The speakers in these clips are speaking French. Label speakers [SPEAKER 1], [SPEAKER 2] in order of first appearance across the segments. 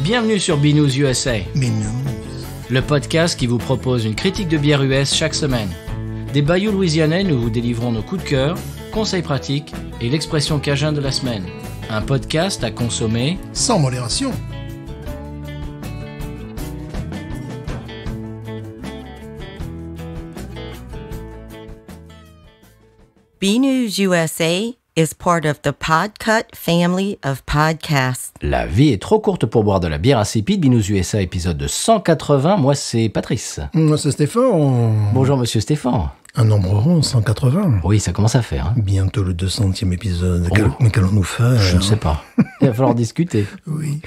[SPEAKER 1] Bienvenue sur Binous USA,
[SPEAKER 2] Binous.
[SPEAKER 1] le podcast qui vous propose une critique de bière US chaque semaine. Des bayous louisianais, nous vous délivrons nos coups de cœur, conseils pratiques et l'expression cajun de la semaine. Un podcast à consommer
[SPEAKER 2] Sans modération.
[SPEAKER 3] BNews USA is part of the Podcut family of podcasts.
[SPEAKER 1] La vie est trop courte pour boire de la bière insipide. Binous USA, épisode de 180. Moi, c'est Patrice.
[SPEAKER 2] Moi, c'est Stéphane.
[SPEAKER 1] Bonjour, monsieur Stéphane.
[SPEAKER 2] Un nombre rond, 180.
[SPEAKER 1] Oui, ça commence à faire. Hein.
[SPEAKER 2] Bientôt le 200e épisode.
[SPEAKER 1] Oh.
[SPEAKER 2] Mais qu'allons-nous faire?
[SPEAKER 1] Je ne sais pas. Il va falloir discuter.
[SPEAKER 2] Oui.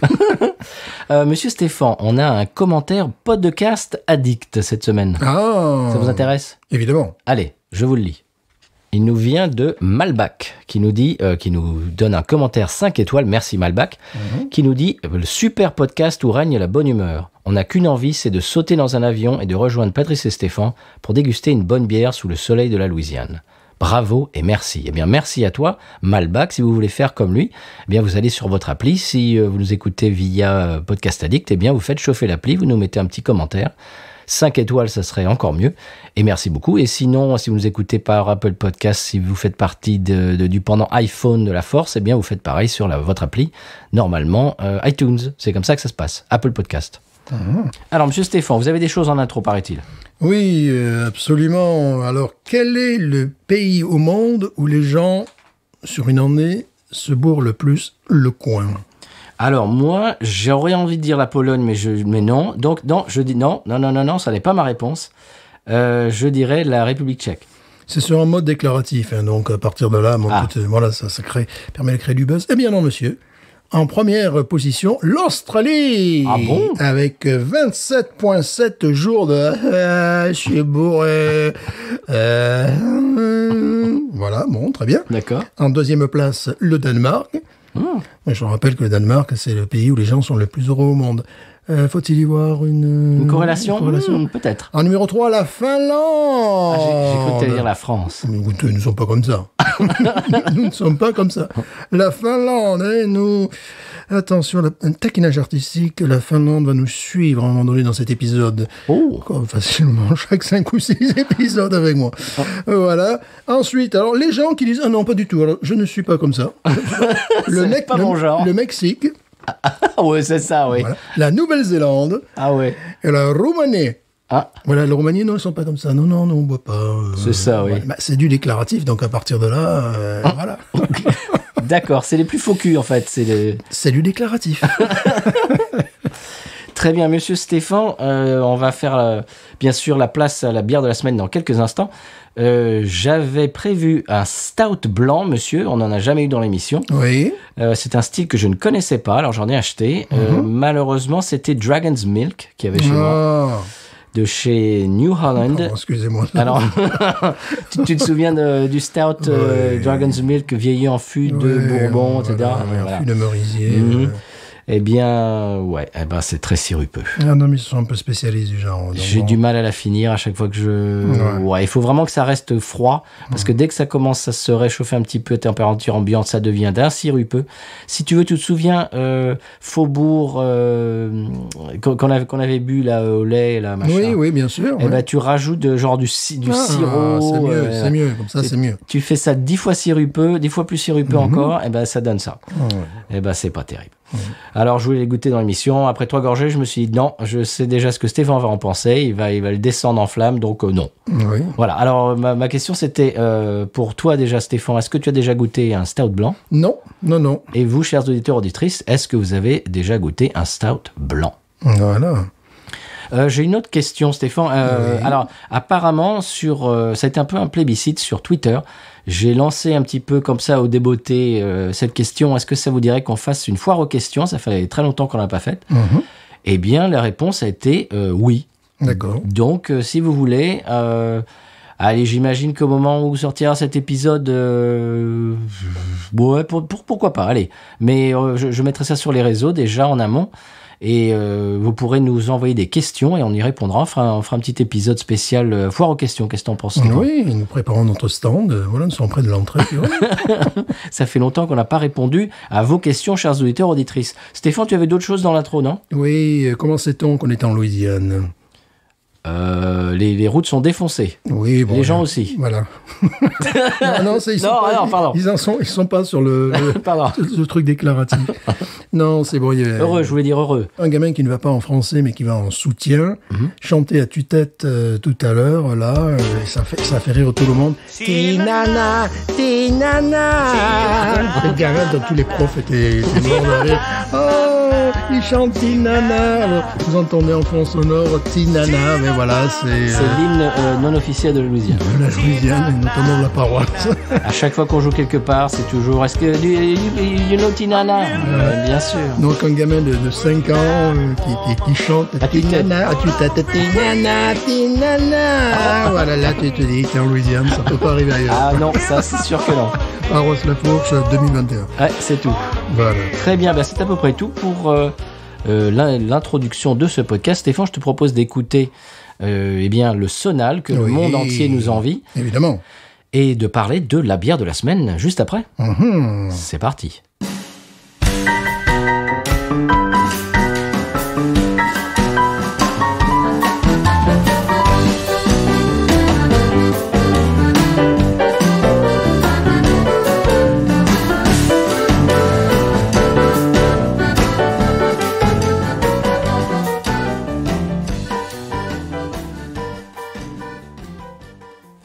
[SPEAKER 1] Monsieur Stéphane, on a un commentaire podcast addict cette semaine.
[SPEAKER 2] Ah.
[SPEAKER 1] Ça vous intéresse?
[SPEAKER 2] Évidemment.
[SPEAKER 1] Allez, je vous le lis. Il nous vient de Malbac, qui nous dit, qui nous donne un commentaire 5 étoiles, merci Malbac, qui nous dit « Le super podcast où règne la bonne humeur. On n'a qu'une envie, c'est de sauter dans un avion et de rejoindre Patrice et Stéphane pour déguster une bonne bière sous le soleil de la Louisiane. Bravo et merci. » Eh bien, merci à toi, Malbac. Si vous voulez faire comme lui, eh bien, vous allez sur votre appli. Si vous nous écoutez via Podcast Addict, eh bien, vous faites chauffer l'appli, vous nous mettez un petit commentaire. 5 étoiles, ça serait encore mieux. Et merci beaucoup. Et sinon, si vous nous écoutez par Apple Podcast, si vous faites partie du pendant iPhone de la force, eh bien, vous faites pareil sur votre appli. Normalement, iTunes. C'est comme ça que ça se passe. Apple Podcast. Alors, monsieur Stéphane, vous avez des choses en intro, paraît-il.
[SPEAKER 2] Oui, absolument. Alors, quel est le pays au monde où les gens, sur une année, se bourrent le plus le coin?
[SPEAKER 1] Alors, moi, j'aurais envie de dire la Pologne, mais non. Donc, non, je dis non, ça n'est pas ma réponse. Je dirais la République tchèque.
[SPEAKER 2] C'est sur un mode déclaratif, hein, donc à partir de là, voilà, ça permet de créer du buzz. Eh bien non, monsieur. En première position, l'Australie.
[SPEAKER 1] Ah bon?
[SPEAKER 2] Avec 27,7 jours de je suis bourré. Voilà, bon, très bien.
[SPEAKER 1] D'accord.
[SPEAKER 2] En deuxième place, le Danemark. Je rappelle que le Danemark, c'est le pays où les gens sont le plus heureux au monde. Faut-il y voir une
[SPEAKER 1] corrélation? Peut-être.
[SPEAKER 2] En numéro 3, la Finlande.
[SPEAKER 1] J'ai cru que tu allais dire la France.
[SPEAKER 2] Écoutez, nous ne sommes pas comme ça. Nous ne sommes pas comme ça. La Finlande, nous... Attention, un taquinage artistique, la Finlande va nous suivre à un moment donné dans cet épisode.
[SPEAKER 1] Oh.
[SPEAKER 2] Facilement, chaque 5 ou 6 épisodes avec moi. Voilà. Ensuite, alors, les gens qui disent « Ah non, pas du tout, alors, je ne suis pas comme ça. »
[SPEAKER 1] C'est pas mon genre.
[SPEAKER 2] Le Mexique.
[SPEAKER 1] Ah ouais, c'est ça, oui.
[SPEAKER 2] Voilà. La Nouvelle-Zélande.
[SPEAKER 1] Ah ouais.
[SPEAKER 2] Et la Roumanie.
[SPEAKER 1] Ah.
[SPEAKER 2] Voilà, la Roumanie, non, ils sont pas comme ça. Non, on boit pas.
[SPEAKER 1] C'est ça, oui.
[SPEAKER 2] Voilà. Bah, c'est du déclaratif, donc à partir de là, voilà.
[SPEAKER 1] D'accord, c'est les plus faux culs, en fait.
[SPEAKER 2] C'est du déclaratif.
[SPEAKER 1] Très bien, monsieur Stéphane, on va faire, bien sûr, la place à la bière de la semaine dans quelques instants. J'avais prévu un stout blanc, monsieur, on n'en a jamais eu dans l'émission.
[SPEAKER 2] Oui.
[SPEAKER 1] C'est un style que je ne connaissais pas, alors j'en ai acheté. Malheureusement, c'était Dragon's Milk qui avait chez moi, de chez New Holland.
[SPEAKER 2] Pardon, excusez-moi.
[SPEAKER 1] Alors, tu te souviens du stout Dragon's Milk vieilli en fût de Bourbon, etc.
[SPEAKER 2] Voilà. Fût de merisier.
[SPEAKER 1] Eh bien, c'est très sirupeux.
[SPEAKER 2] Ah non, mais ils sont un peu spécialistes du genre.
[SPEAKER 1] J'ai du mal à la finir à chaque fois que je... Ouais, il faut vraiment que ça reste froid, parce que dès que ça commence à se réchauffer un petit peu à température ambiante, ça devient d'un sirupeux. Si tu veux, tu te souviens, Faubourg, qu'on avait bu là, au lait, là, machin.
[SPEAKER 2] Oui, bien sûr.
[SPEAKER 1] Eh ben, tu rajoutes genre du sirop.
[SPEAKER 2] C'est mieux, comme ça, c'est mieux.
[SPEAKER 1] Tu fais ça 10 fois sirupeux, 10 fois plus sirupeux encore, et ben, ça donne ça. Et ben, c'est pas terrible. Alors je voulais les goûter dans l'émission. Après 3 gorgées, je me suis dit non, je sais déjà ce que Stéphane va en penser. Il va le descendre en flamme, donc non.
[SPEAKER 2] Oui.
[SPEAKER 1] Voilà. Alors ma question c'était pour toi déjà, Stéphane, est-ce que tu as déjà goûté un stout blanc?
[SPEAKER 2] Non.
[SPEAKER 1] Et vous, chers auditeurs auditrices, est-ce que vous avez déjà goûté un stout blanc?
[SPEAKER 2] Voilà.
[SPEAKER 1] J'ai une autre question, Stéphane.
[SPEAKER 2] Oui.
[SPEAKER 1] Alors, apparemment, ça a été un peu un plébiscite sur Twitter. J'ai lancé un petit peu comme ça au débeauté cette question. Est-ce que ça vous dirait qu'on fasse une foire aux questions? Ça fait très longtemps qu'on l'a pas faite. Eh bien, la réponse a été oui.
[SPEAKER 2] D'accord.
[SPEAKER 1] Donc, si vous voulez... allez, j'imagine qu'au moment où sortira cet épisode, pourquoi pas, allez. Mais je mettrai ça sur les réseaux déjà en amont. Et vous pourrez nous envoyer des questions et on y répondra. On fera un petit épisode spécial foire aux questions. Qu'est-ce que t'en penses, Stéphane ?
[SPEAKER 2] Oui, nous préparons notre stand. Voilà, nous sommes près de l'entrée. Puis voilà.
[SPEAKER 1] Ça fait longtemps qu'on n'a pas répondu à vos questions, chers auditeurs, auditrices. Stéphane, tu avais d'autres choses dans l'intro, non ?
[SPEAKER 2] Oui, comment sait-on qu'on est en Louisiane ?
[SPEAKER 1] Les routes sont défoncées.
[SPEAKER 2] Oui, bon,
[SPEAKER 1] les gens aussi.
[SPEAKER 2] Voilà. non, ils sont pas,
[SPEAKER 1] pardon.
[SPEAKER 2] Ils sont pas sur le truc déclaratif. Non, c'est bon.
[SPEAKER 1] Heureux, je voulais dire heureux.
[SPEAKER 2] Un gamin qui ne va pas en français, mais qui va en soutien, chanter à tue-tête tout à l'heure, là, ça fait rire tout le monde. Tinana, Tinana. Le gamin, dont tous les profs étaient morts de rire. Oh, il chante Tinana. Alors, vous entendez en fond sonore Tinana, mais voilà, c'est
[SPEAKER 1] l'hymne non officiel de la Louisiane.
[SPEAKER 2] De la Louisiane, et notamment de la paroisse.
[SPEAKER 1] À chaque fois qu'on joue quelque part, c'est toujours est-ce que you know Tinana bien sûr.
[SPEAKER 2] Donc un gamin de 5 ans qui chante Tinana, Tinana, Tinana. Voilà, là tu te dis, t'es en Louisiane, ça peut pas arriver ailleurs.
[SPEAKER 1] Ah non, ça c'est sûr que non.
[SPEAKER 2] Paroisse La Fourche 2021.
[SPEAKER 1] Ouais, c'est tout.
[SPEAKER 2] Voilà.
[SPEAKER 1] Très bien, c'est à peu près tout pour l'introduction de ce podcast. Stéphane, je te propose d'écouter le sonal que le monde entier nous envie.
[SPEAKER 2] Évidemment.
[SPEAKER 1] Et de parler de la bière de la semaine juste après. C'est parti.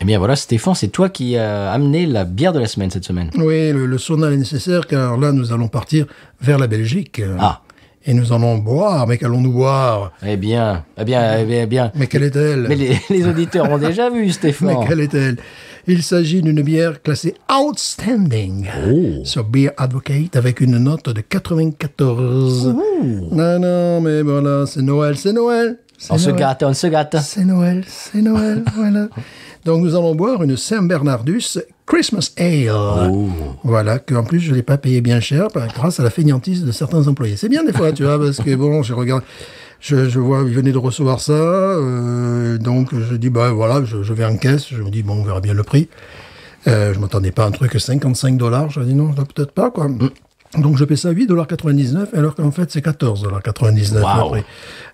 [SPEAKER 1] Eh bien voilà, Stéphane, c'est toi qui as amené la bière de la semaine cette semaine.
[SPEAKER 2] Oui, le sonal est nécessaire car là, nous allons partir vers la Belgique.
[SPEAKER 1] Ah.
[SPEAKER 2] Et nous allons boire, mais qu'allons-nous boire ?
[SPEAKER 1] Eh bien.
[SPEAKER 2] Mais quelle est-elle ?
[SPEAKER 1] Mais les auditeurs ont déjà vu, Stéphane.
[SPEAKER 2] Mais quelle est-elle ? Il s'agit d'une bière classée Outstanding sur Beer Advocate avec une note de 94. Non, mais voilà, c'est Noël.
[SPEAKER 1] On se gâte.
[SPEAKER 2] C'est Noël, voilà. Donc nous allons boire une Saint-Bernardus Christmas Ale. Voilà, qu'en plus je ne l'ai pas payé bien cher grâce à la feignantise de certains employés. C'est bien des fois, tu vois, parce que bon, je regarde, je vois, ils venaient de recevoir ça, donc je dis, voilà, je vais en caisse, je me dis, bon, on verra bien le prix. Je m'attendais pas à un truc à $55, je dis non, peut-être pas, quoi. Donc je paie ça $8,99, alors qu'en fait c'est $14,99 le prix.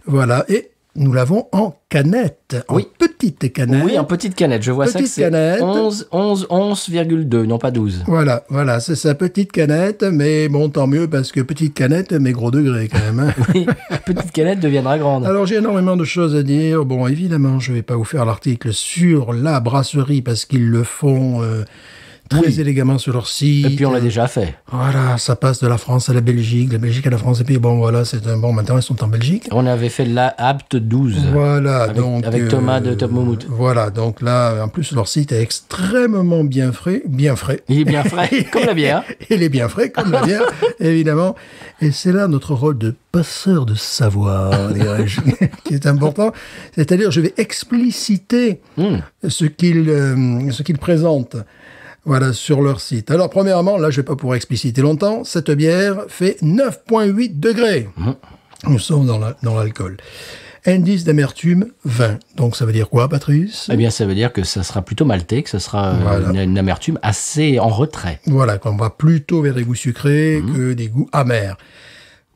[SPEAKER 2] Voilà, et nous l'avons en canette, en petite canette.
[SPEAKER 1] Oui, en petite canette. Je vois
[SPEAKER 2] petite
[SPEAKER 1] ça que c'est 11,2, non pas 12.
[SPEAKER 2] Voilà, c'est sa petite canette, mais bon, tant mieux, parce que petite canette, mais gros degré quand même. Hein.
[SPEAKER 1] Oui, petite canette deviendra grande.
[SPEAKER 2] Alors, j'ai énormément de choses à dire. Bon, évidemment, je vais pas vous faire l'article sur la brasserie, parce qu'ils le font... très élégamment sur leur site.
[SPEAKER 1] Et puis on l'a déjà fait.
[SPEAKER 2] Voilà, ça passe de la France à la Belgique à la France, et puis bon, voilà, maintenant ils sont en Belgique.
[SPEAKER 1] On avait fait la Apt 12.
[SPEAKER 2] Voilà,
[SPEAKER 1] avec Thomas de Top Moumout.
[SPEAKER 2] Voilà, donc là, en plus, leur site est extrêmement bien frais.
[SPEAKER 1] Il est bien frais, comme la bière.
[SPEAKER 2] Il est bien frais, comme la bière, évidemment. Et c'est là notre rôle de passeur de savoir, dirais-je, qui est important. C'est-à-dire, je vais expliciter ce qu'ils présentent. Voilà, sur leur site. Alors, premièrement, là, je vais pas pouvoir expliciter longtemps. Cette bière fait 9,8 degrés. Nous sommes dans l'alcool. Indice d'amertume, 20. Donc, ça veut dire quoi, Patrice ?
[SPEAKER 1] Eh bien, ça veut dire que ça sera plutôt maltais, que ça sera une amertume assez en retrait.
[SPEAKER 2] Voilà, qu'on va plutôt vers des goûts sucrés que des goûts amers.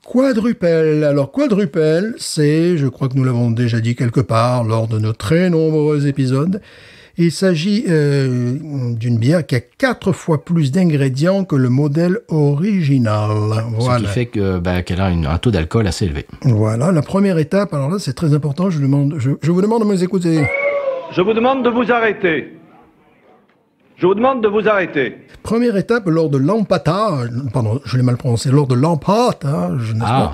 [SPEAKER 2] Quadrupel. Alors, quadrupel, c'est, je crois que nous l'avons déjà dit quelque part lors de nos très nombreux épisodes, il s'agit d'une bière qui a 4 fois plus d'ingrédients que le modèle original. Voilà.
[SPEAKER 1] Ce qui fait qu'elle a un taux d'alcool assez élevé.
[SPEAKER 2] Voilà, la première étape, alors là c'est très important, je vous demande de me écouter.
[SPEAKER 4] Je vous demande de vous arrêter. Je vous demande de vous arrêter.
[SPEAKER 2] Première étape, lors de l'empâtage, pardon, je l'ai mal prononcé, lors de l'empâtage, n'est-ce pas ?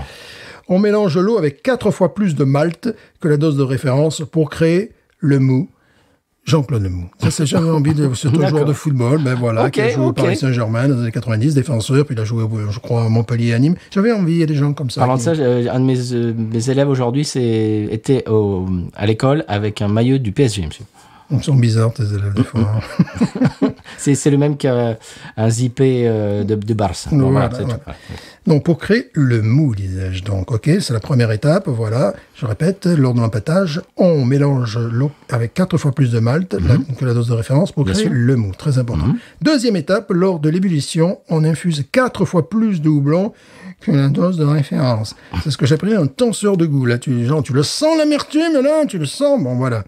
[SPEAKER 2] On mélange l'eau avec 4 fois plus de malt que la dose de référence pour créer le mou. Jean-Claude Mou. Ça, c'est jamais envie de... C'est un joueur de football, qui a joué au Paris Saint-Germain dans les années 90, défenseur, puis il a joué, je crois, à Montpellier et à Nîmes. J'avais envie, il y a des gens comme ça.
[SPEAKER 1] Parlant de ça, un de mes élèves aujourd'hui était à l'école avec un maillot du PSG, monsieur.
[SPEAKER 2] Ils sont bizarres, tes élèves, des fois.
[SPEAKER 1] C'est le même qu'un zippé de Barça. Bon, voilà.
[SPEAKER 2] Donc, pour créer le mou, disais-je. Donc, ok, c'est la première étape. Voilà, je répète, lors de l'empâtage, on mélange l'eau avec 4 fois plus de malt que la dose de référence pour créer le mou. Très important. Deuxième étape, lors de l'ébullition, on infuse 4 fois plus de houblon que la dose de référence. C'est ce que j'appelle un tenseur de goût. Là, tu le sens l'amertume, là, tu le sens. Bon, voilà.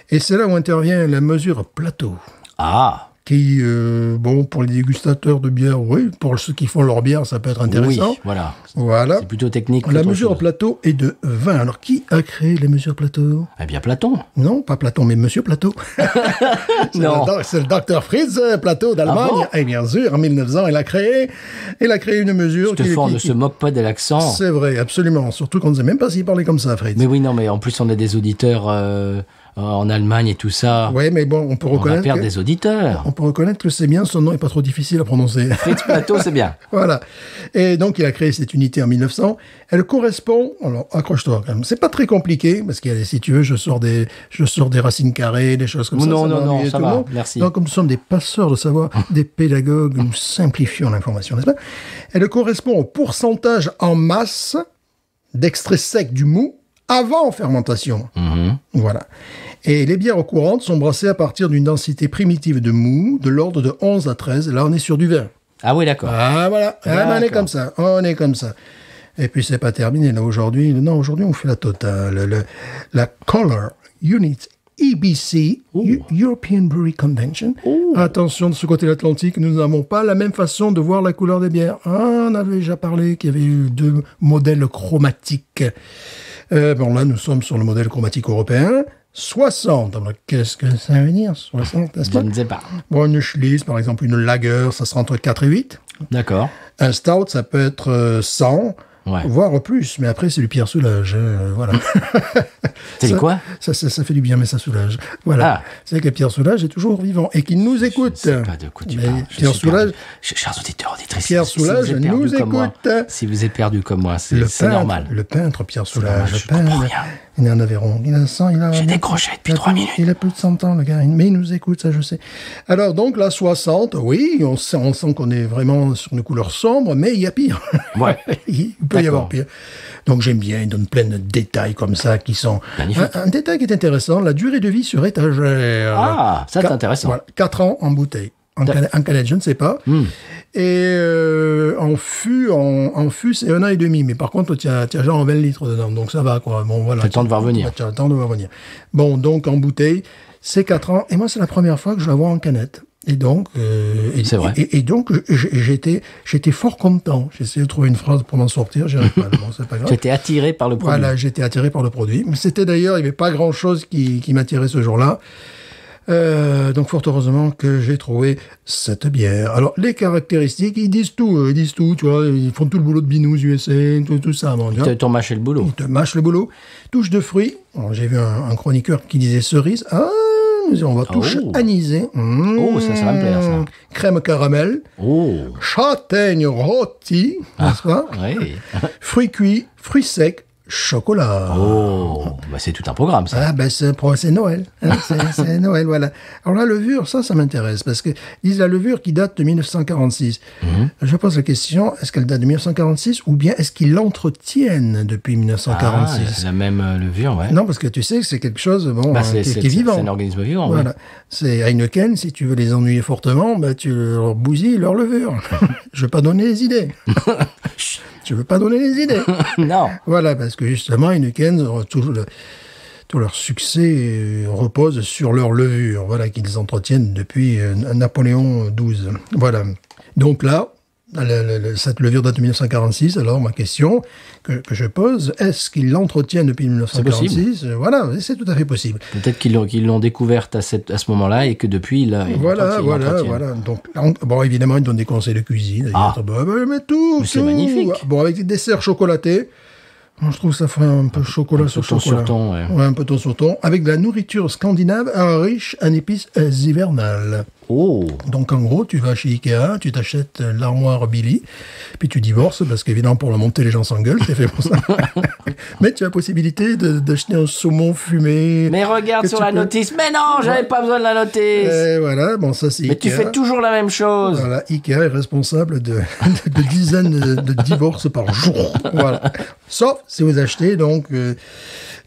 [SPEAKER 2] Et c'est là où intervient la mesure plateau.
[SPEAKER 1] Ah,
[SPEAKER 2] Qui, pour les dégustateurs de bière, oui, pour ceux qui font leur bière, ça peut être intéressant.
[SPEAKER 1] oui, voilà.
[SPEAKER 2] Voilà.
[SPEAKER 1] C'est plutôt technique.
[SPEAKER 2] La
[SPEAKER 1] qu'autre
[SPEAKER 2] mesure
[SPEAKER 1] chose.
[SPEAKER 2] plateau est de 20. Alors, qui a créé les mesures plateau?
[SPEAKER 1] Eh bien, Platon.
[SPEAKER 2] Non, pas Platon, mais Monsieur Plateau.
[SPEAKER 1] Non.
[SPEAKER 2] C'est le docteur Fritz Plateau d'Allemagne.
[SPEAKER 1] Ah bon
[SPEAKER 2] Et bien sûr, en 1900, il a créé une mesure
[SPEAKER 1] Stéphane ne se moque pas de l'accent.
[SPEAKER 2] C'est vrai, absolument. Surtout qu'on ne sait même pas s'il parlait comme ça, Fritz.
[SPEAKER 1] Mais oui, non, mais en plus, on a des auditeurs en Allemagne et tout ça.
[SPEAKER 2] Oui, mais bon, on peut
[SPEAKER 1] On va
[SPEAKER 2] reconnaître
[SPEAKER 1] perdre des auditeurs.
[SPEAKER 2] on peut reconnaître que c'est bien, son nom n'est pas trop difficile à prononcer.
[SPEAKER 1] Fritz Plateau, c'est bien.
[SPEAKER 2] Voilà. Et donc, il a créé cette unité en 1900. Elle correspond, alors accroche-toi quand même, c'est pas très compliqué, parce que si tu veux, je sors des racines carrées, des choses comme ça.
[SPEAKER 1] Non,
[SPEAKER 2] va
[SPEAKER 1] non,
[SPEAKER 2] ennuyer
[SPEAKER 1] ça
[SPEAKER 2] tout le
[SPEAKER 1] va,
[SPEAKER 2] monde.
[SPEAKER 1] merci.
[SPEAKER 2] Donc, comme nous sommes des passeurs de savoir, des pédagogues, nous simplifions l'information, n'est-ce pas? Elle correspond au pourcentage en masse d'extrait sec du mou avant fermentation. Voilà. Et les bières courantes sont brassées à partir d'une densité primitive de mou de l'ordre de 11 à 13. Là, on est sur du vin.
[SPEAKER 1] Ah oui, d'accord.
[SPEAKER 2] Ah, voilà. Ah, ben, on est
[SPEAKER 1] D'accord.
[SPEAKER 2] comme ça. On est comme ça. Et puis, c'est pas terminé. Là, aujourd'hui, on fait la totale. La Color Unit EBC, European Brewery Convention. Attention, de ce côté de l'Atlantique, nous n'avons pas la même façon de voir la couleur des bières. Ah, on avait déjà parlé qu'il y avait eu 2 modèles chromatiques. Bon, là, nous sommes sur le modèle chromatique européen. 60. Alors, qu'est-ce que ça veut dire, 60, n'est-ce
[SPEAKER 1] Je
[SPEAKER 2] pas?
[SPEAKER 1] ne sais pas.
[SPEAKER 2] Bon, une Schlitz, par exemple, une Lager, ça sera entre 4 et 8.
[SPEAKER 1] D'accord.
[SPEAKER 2] Un Stout, ça peut être 100,
[SPEAKER 1] Ouais.
[SPEAKER 2] voire plus. Mais après, c'est du Pierre Soulages. Voilà.
[SPEAKER 1] C'est
[SPEAKER 2] Ça-
[SPEAKER 1] quoi?
[SPEAKER 2] ça fait du bien, mais ça soulage. Voilà.
[SPEAKER 1] Ah.
[SPEAKER 2] C'est que Pierre Soulages est toujours vivant et qu'il nous écoute.
[SPEAKER 1] Je ne sais pas de quoi tu
[SPEAKER 2] Mais
[SPEAKER 1] parles. Je
[SPEAKER 2] Pierre
[SPEAKER 1] suis perdu.
[SPEAKER 2] Soulages,
[SPEAKER 1] Chers auditeurs, auditrices,
[SPEAKER 2] Pierre
[SPEAKER 1] si vous
[SPEAKER 2] Soulages
[SPEAKER 1] êtes perdus
[SPEAKER 2] nous
[SPEAKER 1] comme moi,
[SPEAKER 2] écoute.
[SPEAKER 1] si vous êtes perdu comme moi, c'est
[SPEAKER 2] peintre,
[SPEAKER 1] normal.
[SPEAKER 2] le peintre Pierre Soulages,
[SPEAKER 1] normal,
[SPEAKER 2] le
[SPEAKER 1] je comprends
[SPEAKER 2] peintre,
[SPEAKER 1] rien.
[SPEAKER 2] il est en Aveyron, il a 100, il a...
[SPEAKER 1] J'ai décroché depuis
[SPEAKER 2] il a
[SPEAKER 1] 3
[SPEAKER 2] plus-
[SPEAKER 1] minutes.
[SPEAKER 2] Il a plus de 100 ans, le gars, mais il nous écoute, ça je sais. Alors donc, la 60, oui, on sent qu'on est vraiment sur une couleur sombre, mais il y a pire.
[SPEAKER 1] Ouais.
[SPEAKER 2] Il peut y
[SPEAKER 1] D'accord.
[SPEAKER 2] avoir pire. Donc j'aime bien, il donne plein de détails comme ça qui sont...
[SPEAKER 1] Magnifique.
[SPEAKER 2] Un détail qui est intéressant, la durée de vie sur étagère.
[SPEAKER 1] Ah, ça c'est intéressant.
[SPEAKER 2] Voilà, 4 ans en bouteille. En canette, je ne sais pas. Et en fût, c'est 1 an et demi. Mais par contre, tu as genre 20 litres dedans. Donc ça va, quoi. Bon, voilà.
[SPEAKER 1] T'as le temps de voir venir.
[SPEAKER 2] Tu as le temps de voir venir. Bon, donc en bouteille, c'est 4 ans. Et moi, c'est la première fois que je la vois en canette. Et donc,
[SPEAKER 1] C'est vrai.
[SPEAKER 2] Et donc, j'étais fort content. J'ai essayé de trouver une phrase pour m'en sortir. J'y arrive pas. Bon, c'est pas grave.
[SPEAKER 1] Tu étais attiré par le produit.
[SPEAKER 2] Voilà, j'étais attiré par le produit. Mais c'était d'ailleurs, il n'y avait pas grand-chose qui m'attirait ce jour-là. Donc, fort heureusement que j'ai trouvé cette bière. Alors, les caractéristiques, ils disent tout, tu vois. Ils font tout le boulot de Binous USA, tout ça. Bon, tu vois.
[SPEAKER 1] T'as mâché le boulot.
[SPEAKER 2] Ils te mâchent le boulot. Touche de fruits. Alors, j'ai vu un chroniqueur qui disait cerise. Ah, on va touche
[SPEAKER 1] Oh.
[SPEAKER 2] anisée.
[SPEAKER 1] Oh, ça va me plaire, ça.
[SPEAKER 2] Crème caramel.
[SPEAKER 1] Oh,
[SPEAKER 2] Châtaigne rôti, n'est-ce pas?
[SPEAKER 1] oui.
[SPEAKER 2] Fruits cuits, fruits secs, chocolat.
[SPEAKER 1] Oh, bah c'est tout un programme, ça.
[SPEAKER 2] Ah ben c'est Noël, hein, c'est Noël, voilà. Alors la levure, ça m'intéresse, parce que ils disent la levure qui date de 1946. Je pose la question, est-ce qu'elle date de 1946 ou bien est-ce qu'ils l'entretiennent depuis
[SPEAKER 1] Ah,
[SPEAKER 2] 1946?
[SPEAKER 1] la même levure, ouais.
[SPEAKER 2] Non, parce que tu sais que c'est quelque chose
[SPEAKER 1] Bah,
[SPEAKER 2] qui est vivant.
[SPEAKER 1] C'est un organisme vivant,
[SPEAKER 2] Voilà.
[SPEAKER 1] ouais.
[SPEAKER 2] C'est Heineken, si tu veux les ennuyer fortement, bah, tu leur bousilles leur levure. Je veux pas donner les idées. Je veux pas donner les idées.
[SPEAKER 1] Non.
[SPEAKER 2] Voilà, parce que justement, Heineken, tout leur succès repose sur leur levure, voilà, qu'ils entretiennent depuis Napoléon XII. Voilà. Donc là, cette levure date de 1946. Alors, ma question que je pose, est-ce qu'ils l'entretiennent depuis 1946? Voilà, c'est tout à fait possible.
[SPEAKER 1] Peut-être qu'ils l'ont découverte à ce moment-là et que depuis, ils
[SPEAKER 2] Voilà.
[SPEAKER 1] l'entretiennent.
[SPEAKER 2] Donc, bon, évidemment, ils donnent des conseils de cuisine.
[SPEAKER 1] Ah.
[SPEAKER 2] Mais tout,
[SPEAKER 1] Mais c'est magnifique.
[SPEAKER 2] Bon, avec des desserts chocolatés. Moi, je trouve que ça ferait un peu chocolat sur
[SPEAKER 1] ton
[SPEAKER 2] chocolat.
[SPEAKER 1] sur ton, ouais.
[SPEAKER 2] Ouais, un peu ton sur ton. Avec de la nourriture scandinave riche en épices hivernales.
[SPEAKER 1] Oh.
[SPEAKER 2] Donc en gros, tu vas chez Ikea, tu t'achètes l'armoire Billy, puis tu divorces, parce qu'évidemment pour la monter les gens s'engueulent, c'est fait pour ça. Mais tu as la possibilité d'acheter un saumon fumé.
[SPEAKER 1] Mais regarde
[SPEAKER 2] que
[SPEAKER 1] sur
[SPEAKER 2] tu
[SPEAKER 1] la
[SPEAKER 2] peux-
[SPEAKER 1] notice. Mais non, j'avais pas besoin de la notice.
[SPEAKER 2] Et voilà, bon ça c'est
[SPEAKER 1] Mais
[SPEAKER 2] Ikea.
[SPEAKER 1] tu fais toujours la même chose.
[SPEAKER 2] Voilà, Ikea est responsable de dizaines de divorces par jour. Voilà. Sauf si vous achetez donc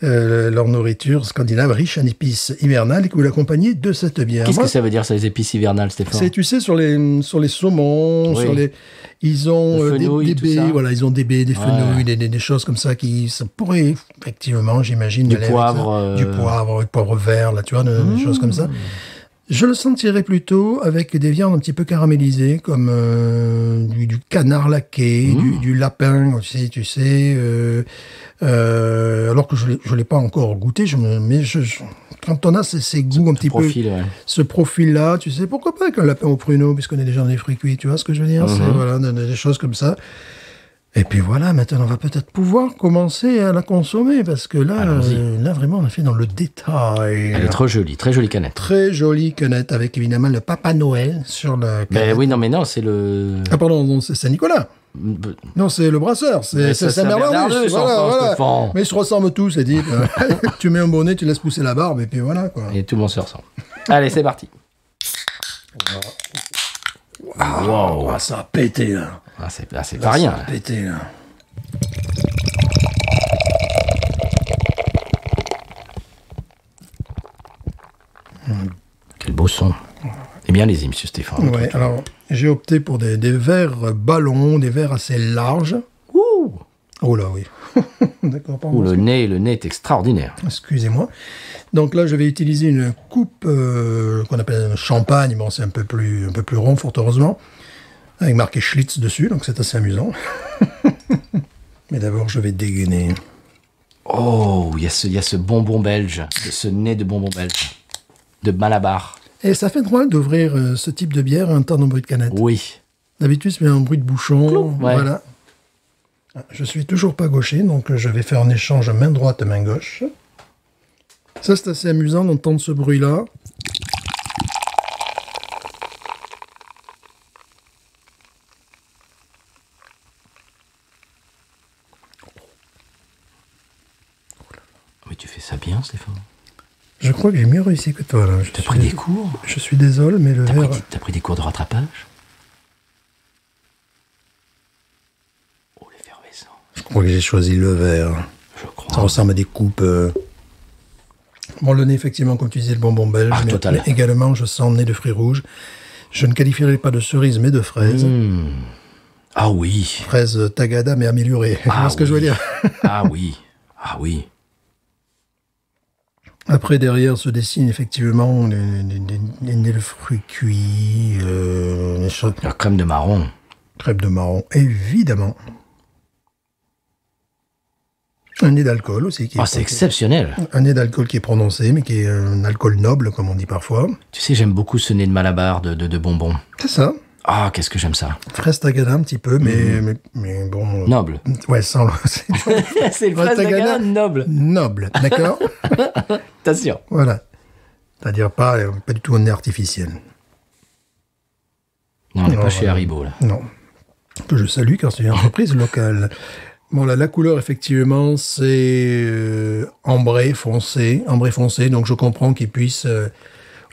[SPEAKER 2] leur nourriture scandinave riche en épices hivernales et que vous l'accompagnez de cette bière.
[SPEAKER 1] Qu'est-ce
[SPEAKER 2] Moi,
[SPEAKER 1] que ça veut dire, ça, les épices hivernales, Stéphane?
[SPEAKER 2] c'est, tu sais, sur les saumons,
[SPEAKER 1] Oui.
[SPEAKER 2] sur les, ils ont
[SPEAKER 1] Le fenouil,
[SPEAKER 2] des
[SPEAKER 1] tout
[SPEAKER 2] baies,
[SPEAKER 1] ça.
[SPEAKER 2] voilà, ils ont des baies, des fenouils, des choses comme ça qui, ça pourrait, effectivement, j'imagine,
[SPEAKER 1] Du
[SPEAKER 2] aller avec
[SPEAKER 1] poivre,
[SPEAKER 2] ça. Du poivre vert, là, tu vois, des choses comme ça. Je le sentirais plutôt avec des viandes un petit peu caramélisées, comme du canard laqué, du lapin aussi, tu sais. Alors que je l'ai pas encore goûté, mais quand on a ces goûts un petit peu,
[SPEAKER 1] Profil, ouais.
[SPEAKER 2] ce profil-là, tu sais, pourquoi pas avec un lapin au pruneau, puisqu'on est déjà dans les fruits cuits, tu vois ce que je veux dire? C'est, voilà, des choses comme ça. Et puis voilà, maintenant, on va peut-être pouvoir commencer à la consommer, parce que là, là vraiment, on a fait dans le détail.
[SPEAKER 1] Elle est trop jolie, très jolie canette.
[SPEAKER 2] Très jolie canette, avec évidemment le Papa Noël sur la canette.
[SPEAKER 1] Ben oui, non, mais non, c'est le.
[SPEAKER 2] Ah pardon, non, c'est Saint-Nicolas. Non, c'est le brasseur,
[SPEAKER 1] Mais
[SPEAKER 2] c'est
[SPEAKER 1] c'est
[SPEAKER 2] Saint-Bernardus.
[SPEAKER 1] Saint-Bernardus,
[SPEAKER 2] Voilà,
[SPEAKER 1] enfin,
[SPEAKER 2] voilà.
[SPEAKER 1] Stéphane.
[SPEAKER 2] Mais ils se ressemblent tous, c'est dit. Tu mets un bonnet, tu laisses pousser la barbe, et puis voilà, quoi.
[SPEAKER 1] Et tout le monde se ressemble. Allez, c'est parti.
[SPEAKER 2] Wow, ça a pété, là.
[SPEAKER 1] Ah, c'est pas rien.
[SPEAKER 2] Ça a pété, là.
[SPEAKER 1] Quel beau son. Eh bien, allez-y, monsieur Stéphane.
[SPEAKER 2] Ouais, alors, j'ai opté pour des verres ballons, des verres assez larges.
[SPEAKER 1] Ouh.
[SPEAKER 2] Oh là, oui. D'accord, pardon.
[SPEAKER 1] Ouh, le nez est extraordinaire.
[SPEAKER 2] Excusez-moi. Donc là, je vais utiliser une coupe qu'on appelle un champagne. Bon, c'est un peu plus rond, fort heureusement, avec marqué Schlitz dessus, donc c'est assez amusant. Mais d'abord, je vais dégainer.
[SPEAKER 1] Oh, il y a ce bonbon belge, ce nez de bonbon belge, de Malabar.
[SPEAKER 2] Et ça fait drôle d'ouvrir ce type de bière à un temps de bruit de canette.
[SPEAKER 1] Oui.
[SPEAKER 2] D'habitude, c'est un bruit de bouchon.
[SPEAKER 1] Clou, ouais.
[SPEAKER 2] Voilà. Je suis toujours pas gaucher, donc je vais faire un échange main droite, main gauche. Ça, c'est assez amusant d'entendre ce bruit-là.
[SPEAKER 1] Mais tu fais ça bien, Stéphane.
[SPEAKER 2] Je crois que j'ai mieux réussi que toi, là.
[SPEAKER 1] T'as pris des cours?
[SPEAKER 2] Je suis désolé, mais le verre...
[SPEAKER 1] T'as pris des cours de rattrapage? Oh, l'effervescent.
[SPEAKER 2] Je crois que j'ai choisi le verre.
[SPEAKER 1] Je crois.
[SPEAKER 2] Ça ressemble à des coupes... Bon, le nez, effectivement, comme tu disais, le bonbon belge.
[SPEAKER 1] Ah, total.
[SPEAKER 2] Mais également, je sens nez de fruits rouges. Je ne qualifierais pas de cerise, mais de fraise.
[SPEAKER 1] Ah oui.
[SPEAKER 2] Fraise tagada, mais améliorée. Tu vois ce que je veux dire?
[SPEAKER 1] Ah oui. Ah oui.
[SPEAKER 2] Après, derrière, se dessinent effectivement les nez de fruits cuits, les choses...
[SPEAKER 1] La crème de marron.
[SPEAKER 2] Crêpes de marron, évidemment. Un nez d'alcool aussi.
[SPEAKER 1] Ah, c'est exceptionnel.
[SPEAKER 2] Un nez d'alcool qui est prononcé, mais qui est un alcool noble, comme on dit parfois.
[SPEAKER 1] Tu sais, j'aime beaucoup ce nez de Malabar de bonbons.
[SPEAKER 2] C'est ça.
[SPEAKER 1] Ah, qu'est-ce que j'aime ça.
[SPEAKER 2] Fraise tagada un petit peu, mais bon...
[SPEAKER 1] Noble.
[SPEAKER 2] Ouais, sans le...
[SPEAKER 1] C'est le
[SPEAKER 2] Fraise
[SPEAKER 1] fraise de
[SPEAKER 2] tagada
[SPEAKER 1] Tagada noble.
[SPEAKER 2] Noble, d'accord.
[SPEAKER 1] Attention.
[SPEAKER 2] Voilà. C'est-à-dire pas du tout un nez artificiel.
[SPEAKER 1] Non, on n'est pas
[SPEAKER 2] Non,
[SPEAKER 1] chez Haribo, là.
[SPEAKER 2] Non. Que je salue, car c'est une entreprise locale. Bon, là, la couleur, effectivement, c'est ambré foncé. Donc, je comprends qu'ils puissent,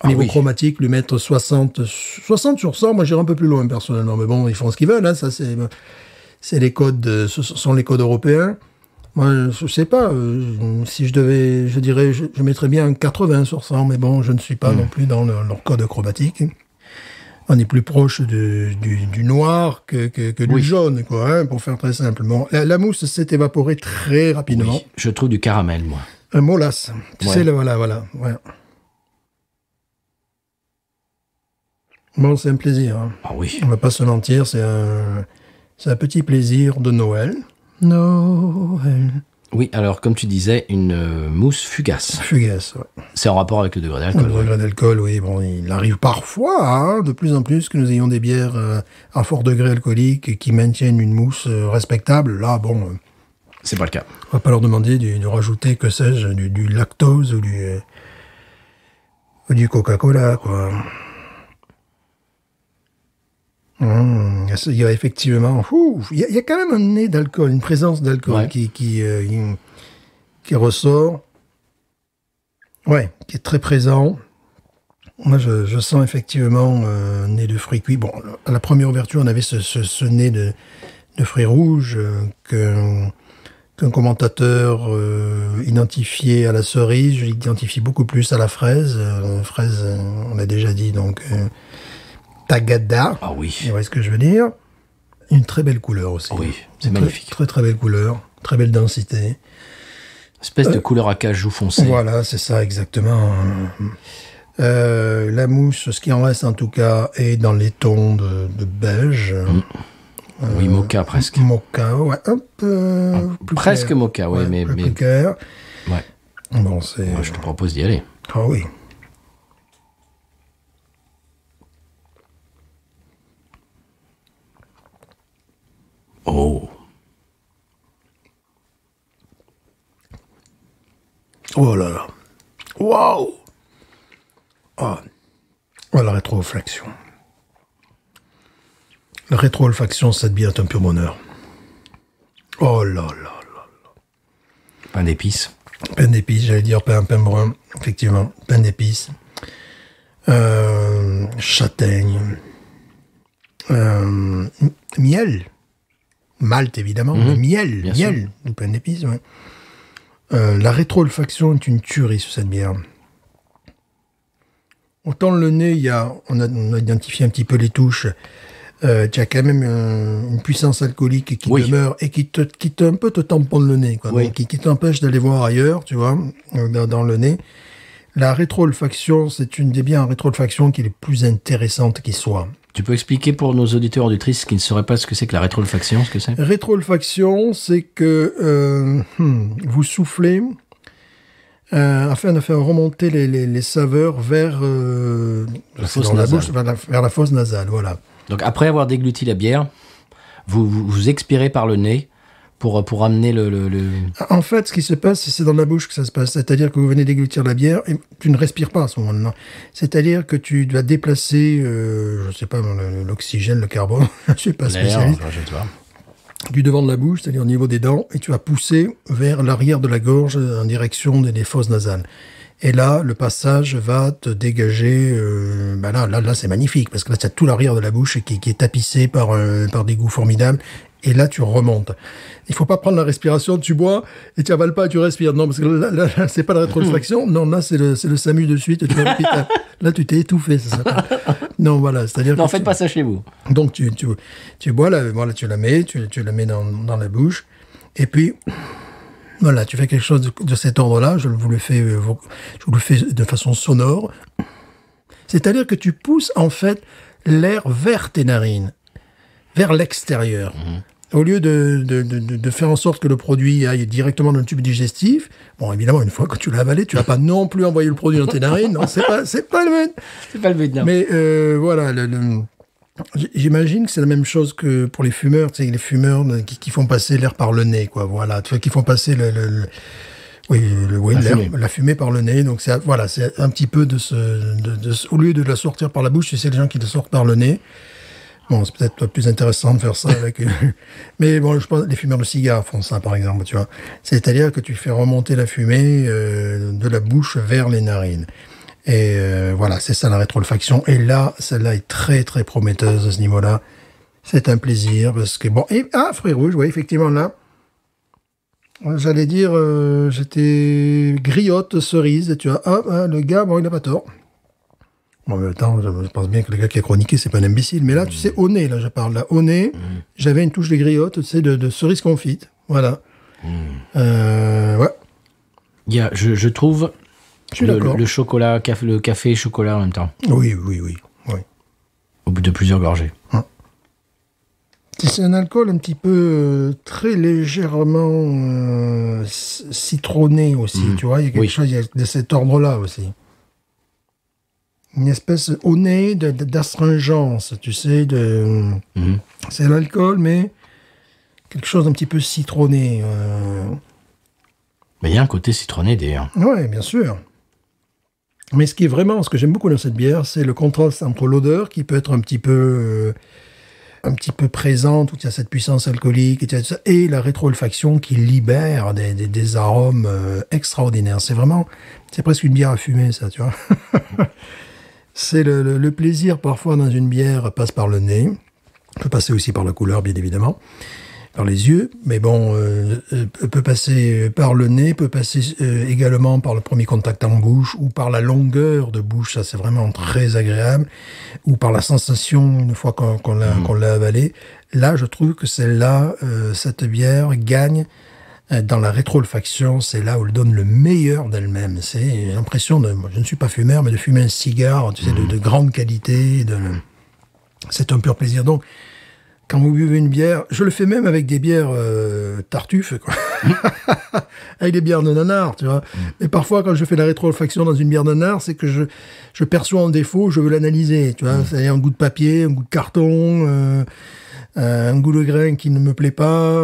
[SPEAKER 2] au niveau chromatique, lui mettre 60 sur 100. Moi, j'irai un peu plus loin, personnellement. Mais bon, ils font ce qu'ils veulent. Hein. Ça, c'est les codes, ce sont les codes européens. Moi, je sais pas. Si je devais, je dirais, je mettrais bien un 80 sur 100. Mais bon, je ne suis pas non plus dans leur code chromatique. On est plus proche du noir que du jaune, quoi, hein, pour faire très simplement. La mousse s'est évaporée très rapidement.
[SPEAKER 1] Oui, je trouve du caramel, moi.
[SPEAKER 2] Un molasse. Tu sais, voilà. Ouais. Bon, c'est un plaisir. Hein.
[SPEAKER 1] Ah oui.
[SPEAKER 2] On va pas se mentir, c'est un petit plaisir de Noël. Noël.
[SPEAKER 1] Oui, alors, comme tu disais, une mousse fugace.
[SPEAKER 2] Fugace, ouais.
[SPEAKER 1] C'est en rapport avec le degré
[SPEAKER 2] Le
[SPEAKER 1] d'alcool. ouais.
[SPEAKER 2] degré d'alcool, oui. Bon, il arrive parfois, hein, de plus en plus, que nous ayons des bières à fort degré alcoolique qui maintiennent une mousse respectable. Là, bon,
[SPEAKER 1] C'est pas le cas.
[SPEAKER 2] on va pas leur demander de rajouter, que sais-je, du lactose ou du Coca-Cola, quoi. Il y a effectivement... Il y a quand même un nez d'alcool, une présence d'alcool
[SPEAKER 1] Ouais.
[SPEAKER 2] qui ressort. Ouais, qui est très présent. Moi, je sens effectivement un nez de fruits cuits. Bon, à la première ouverture, on avait ce nez de fruits rouges qu'un commentateur identifié à la cerise. Je l'identifie beaucoup plus à la fraise. Fraise, on l'a déjà dit, donc Tagada.
[SPEAKER 1] Ah oui.
[SPEAKER 2] Vous voyez ce que je veux dire? Une très belle couleur aussi.
[SPEAKER 1] Oui, c'est
[SPEAKER 2] Une
[SPEAKER 1] magnifique.
[SPEAKER 2] Très, très belle couleur. Très belle densité.
[SPEAKER 1] Espèce de couleur à cajou foncé.
[SPEAKER 2] Voilà, c'est ça, exactement. La mousse, ce qui en reste en tout cas, est dans les tons de beige.
[SPEAKER 1] Oui, mocha presque.
[SPEAKER 2] Mocha, ouais, un peu plus
[SPEAKER 1] Presque
[SPEAKER 2] clair.
[SPEAKER 1] mocha, ouais, mais
[SPEAKER 2] plus clair.
[SPEAKER 1] ouais.
[SPEAKER 2] Bon, c'est...
[SPEAKER 1] Moi, je te propose d'y aller.
[SPEAKER 2] Ah oui.
[SPEAKER 1] Oh.
[SPEAKER 2] Oh là là. Waouh. Ah. Oh, la rétro-olfaction. La rétro-olfaction, cette bière est un pur bonheur. Oh là là là.
[SPEAKER 1] Pain d'épices.
[SPEAKER 2] Pain d'épices, j'allais dire pain brun, effectivement, pain d'épices, châtaigne, miel, malt évidemment, mais miel,
[SPEAKER 1] bien sûr.
[SPEAKER 2] miel, du pain d'épices, ouais. La rétro-olfaction est une tuerie sur cette bière. Autant le nez, on a identifié un petit peu les touches. Tu as quand même une puissance alcoolique qui
[SPEAKER 1] Oui.
[SPEAKER 2] demeure et qui un peu te tamponne le nez, quoi.
[SPEAKER 1] Oui.
[SPEAKER 2] Donc, qui t'empêche d'aller voir ailleurs, tu vois, dans le nez. La rétro-olfaction, c'est une des bières en rétro-olfaction qui est les plus intéressantes qui soit.
[SPEAKER 1] Tu peux expliquer pour nos auditeurs auditrices qui ne sauraient pas ce que c'est que la rétro-olfaction, ce que c'est?
[SPEAKER 2] Rétro-olfaction, c'est que vous soufflez afin de faire remonter les saveurs vers
[SPEAKER 1] La fosse
[SPEAKER 2] dans
[SPEAKER 1] nasale.
[SPEAKER 2] bouche, vers la fosse nasale, voilà.
[SPEAKER 1] Donc après avoir dégluti la bière, vous expirez par le nez pour amener le...
[SPEAKER 2] En fait, ce qui se passe, c'est dans la bouche que ça se passe. C'est-à-dire que vous venez déglutir la bière et tu ne respires pas à ce moment-là. C'est-à-dire que tu dois déplacer, je sais pas, l'oxygène, le carbone, je suis pas spécialiste,
[SPEAKER 1] je sais pas.
[SPEAKER 2] du devant de la bouche, c'est-à-dire au niveau des dents, et tu vas pousser vers l'arrière de la gorge en direction des fosses nasales. Et là, le passage va te dégager. Là, c'est magnifique parce que là, tu as tout l'arrière de la bouche qui est tapissé par des goûts formidables. Et là, tu remontes. Il faut pas prendre la respiration, tu bois et tu avales pas, tu respires. Non, parce que là c'est pas la rétro-olfaction. Non, là, c'est le SAMU de suite. Tu vas à l'hôpital. Là, tu t'es étouffé, ça s'appelle. Non, voilà, c'est-à-dire.
[SPEAKER 1] Non,
[SPEAKER 2] que
[SPEAKER 1] faites pas ça chez vous.
[SPEAKER 2] Donc, tu bois, voilà, tu la mets, tu la mets dans la bouche. Et puis, voilà, tu fais quelque chose de cet ordre-là. Je vous le fais de façon sonore. C'est-à-dire que tu pousses, en fait, l'air vers tes narines, vers l'extérieur. Au lieu de faire en sorte que le produit aille directement dans le tube digestif, bon, évidemment, une fois que tu l'as avalé, tu vas pas non plus envoyer le produit dans tes narines. Non, c'est pas le but.
[SPEAKER 1] C'est pas le but, non.
[SPEAKER 2] Mais voilà, j'imagine que c'est la même chose que pour les fumeurs, tu sais, les fumeurs qui font passer l'air par le nez, quoi. Voilà, tu vois, qui font passer la fumée par le nez. Donc c'est un petit peu au lieu de la sortir par la bouche, tu sais, les gens qui la sortent par le nez. Bon, c'est peut-être plus intéressant de faire ça avec mais bon, je pense que les fumeurs de cigares font ça, par exemple, tu vois. C'est-à-dire que tu fais remonter la fumée de la bouche vers les narines. Et voilà, c'est ça la rétro-olfaction. Et là, celle-là est très, très prometteuse à ce niveau-là. C'est un plaisir parce que, bon, fruits rouges, oui, effectivement, là, j'allais dire, j'étais griotte cerise, tu vois. Le gars, bon, il n'a pas tort. Bon, en même temps, je pense bien que le gars qui a chroniqué, c'est pas un imbécile. Mais là, tu sais, au nez, là, je parle. Là, au nez, j'avais une touche de griotte, tu sais, de cerise confite. Voilà. Ouais.
[SPEAKER 1] Il y a, je trouve
[SPEAKER 2] Je suis d'accord.
[SPEAKER 1] le chocolat, le café et chocolat en même temps,
[SPEAKER 2] Oui.
[SPEAKER 1] au bout de plusieurs gorgées.
[SPEAKER 2] C'est un alcool un petit peu très légèrement citronné aussi, tu vois. Il y a quelque chose de cet ordre-là aussi. Une espèce au nez d'astringence, tu sais. C'est l'alcool, mais quelque chose d'un petit peu citronné.
[SPEAKER 1] Mais il y a un côté citronné d'ailleurs.
[SPEAKER 2] Oui, bien sûr. Mais ce que j'aime beaucoup dans cette bière, c'est le contraste entre l'odeur qui peut être un petit peu un petit peu présente, où il y a cette puissance alcoolique, et la rétro-olfaction qui libère des arômes extraordinaires. C'est presque une bière à fumer, ça, tu vois. C'est le plaisir, parfois, dans une bière, passe par le nez. Peut passer aussi par la couleur, bien évidemment. Par les yeux, mais bon, peut passer par le nez, peut passer également par le premier contact en bouche, ou par la longueur de bouche, ça c'est vraiment très agréable, ou par la sensation une fois qu'on l'a avalé. Là, je trouve que celle-là, cette bière gagne dans la rétro-olfaction, c'est là où elle donne le meilleur d'elle-même. C'est l'impression moi, je ne suis pas fumeur, mais de fumer un cigare, tu sais, de grande qualité, c'est un pur plaisir. Donc, quand vous buvez une bière, je le fais même avec des bières tartuffes, quoi. Avec des bières de nanar, tu vois. Mais parfois, quand je fais la rétro-olfaction dans une bière de nanar, c'est que je perçois un défaut, je veux l'analyser, tu vois. C'est un goût de papier, un goût de carton, un goût de grain qui ne me plaît pas.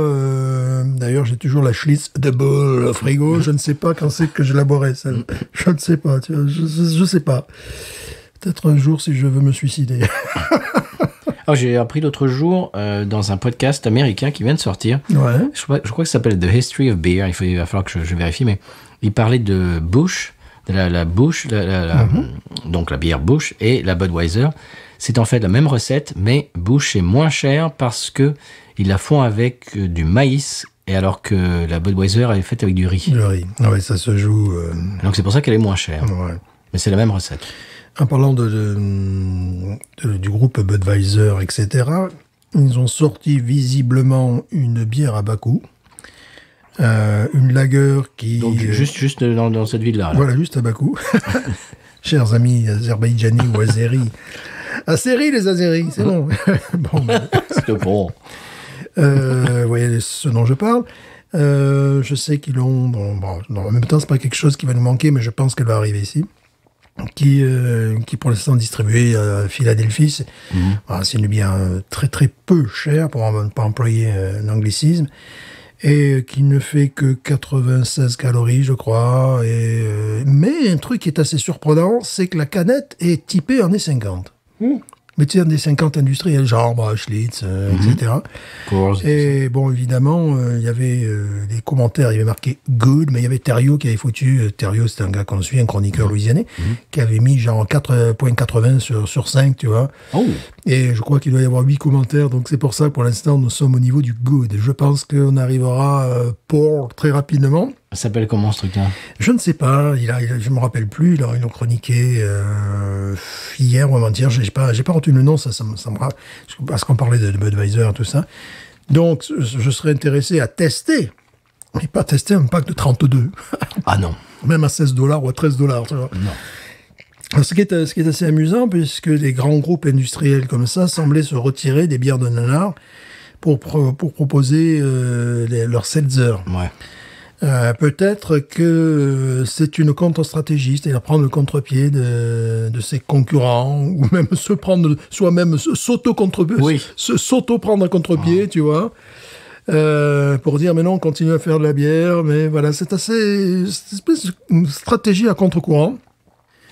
[SPEAKER 2] D'ailleurs, j'ai toujours la Schlitz Double au frigo. Je ne sais pas quand c'est que je la boirai, celle. Je ne sais pas, tu vois. Je sais pas. Peut-être un jour si je veux me suicider.
[SPEAKER 1] Alors, j'ai appris l'autre jour dans un podcast américain qui vient de sortir.
[SPEAKER 2] Ouais.
[SPEAKER 1] Je crois que ça s'appelle The History of Beer. Il va falloir que je vérifie, mais il parlait de Busch, de la Busch, donc la bière Busch et la Budweiser. C'est en fait la même recette, mais Busch est moins cher parce que ils la font avec du maïs, et alors que la Budweiser elle est faite avec du riz.
[SPEAKER 2] Le riz. Ah ouais, ça se joue.
[SPEAKER 1] Donc c'est pour ça qu'elle est moins chère.
[SPEAKER 2] Ouais.
[SPEAKER 1] Mais c'est la même recette.
[SPEAKER 2] En parlant du groupe Budweiser, etc., ils ont sorti visiblement une bière à bas coût, une lager qui...
[SPEAKER 1] Donc juste dans cette ville-là. Là.
[SPEAKER 2] Voilà, juste à bas coût. Chers amis azerbaïdjanis ou azéris. Azéris, les azéris, c'est bon. Bon,
[SPEAKER 1] c'est bon.
[SPEAKER 2] Vous voyez ce dont je parle. Je sais qu'ils l'ont... Bon, en même temps, c'est pas quelque chose qui va nous manquer, mais je pense qu'elle va arriver ici. Qui pour l'instant distribuée à Philadelphie. C'est une bière très très peu chère, pour ne pas employer un anglicisme, et qui ne fait que 96 calories, je crois. Mais un truc qui est assez surprenant, c'est que la canette est typée en E50. Mais tu sais, des 50 industriels, genre Schlitz, etc. Et bon, évidemment, il y avait des commentaires, il y avait marqué « good », mais il y avait Thériault qui avait foutu, Thériault c'était un gars qu'on suit, un chroniqueur louisianais, qui avait mis genre 4.80 sur 5, tu vois.
[SPEAKER 1] Oh.
[SPEAKER 2] Et je crois qu'il doit y avoir 8 commentaires, donc c'est pour ça que pour l'instant, nous sommes au niveau du « good ». Je pense qu'on arrivera pour très rapidement.
[SPEAKER 1] Ça s'appelle comment ce truc-là? Je
[SPEAKER 2] ne sais pas, je me rappelle plus, ils l'ont chroniqué hier ou avant-hier, j'ai pas retenu le nom, ça me rappelle, parce qu'on parlait de Budweiser et tout ça. Donc, je serais intéressé à tester, mais pas tester un pack de 32.
[SPEAKER 1] Ah non.
[SPEAKER 2] Même à $16 ou à $13, tu vois.
[SPEAKER 1] Non.
[SPEAKER 2] Alors, ce qui est assez amusant, puisque les grands groupes industriels comme ça semblaient se retirer des bières de nanar pour proposer leur seltzer.
[SPEAKER 1] Ouais.
[SPEAKER 2] Peut-être que c'est une contre-stratégie, c'est-à-dire prendre le contre-pied de ses concurrents, ou même s'auto-prendre un contre-pied, tu vois, pour dire, mais non, on continue à faire de la bière, mais voilà, c'est une espèce de stratégie à contre-courant.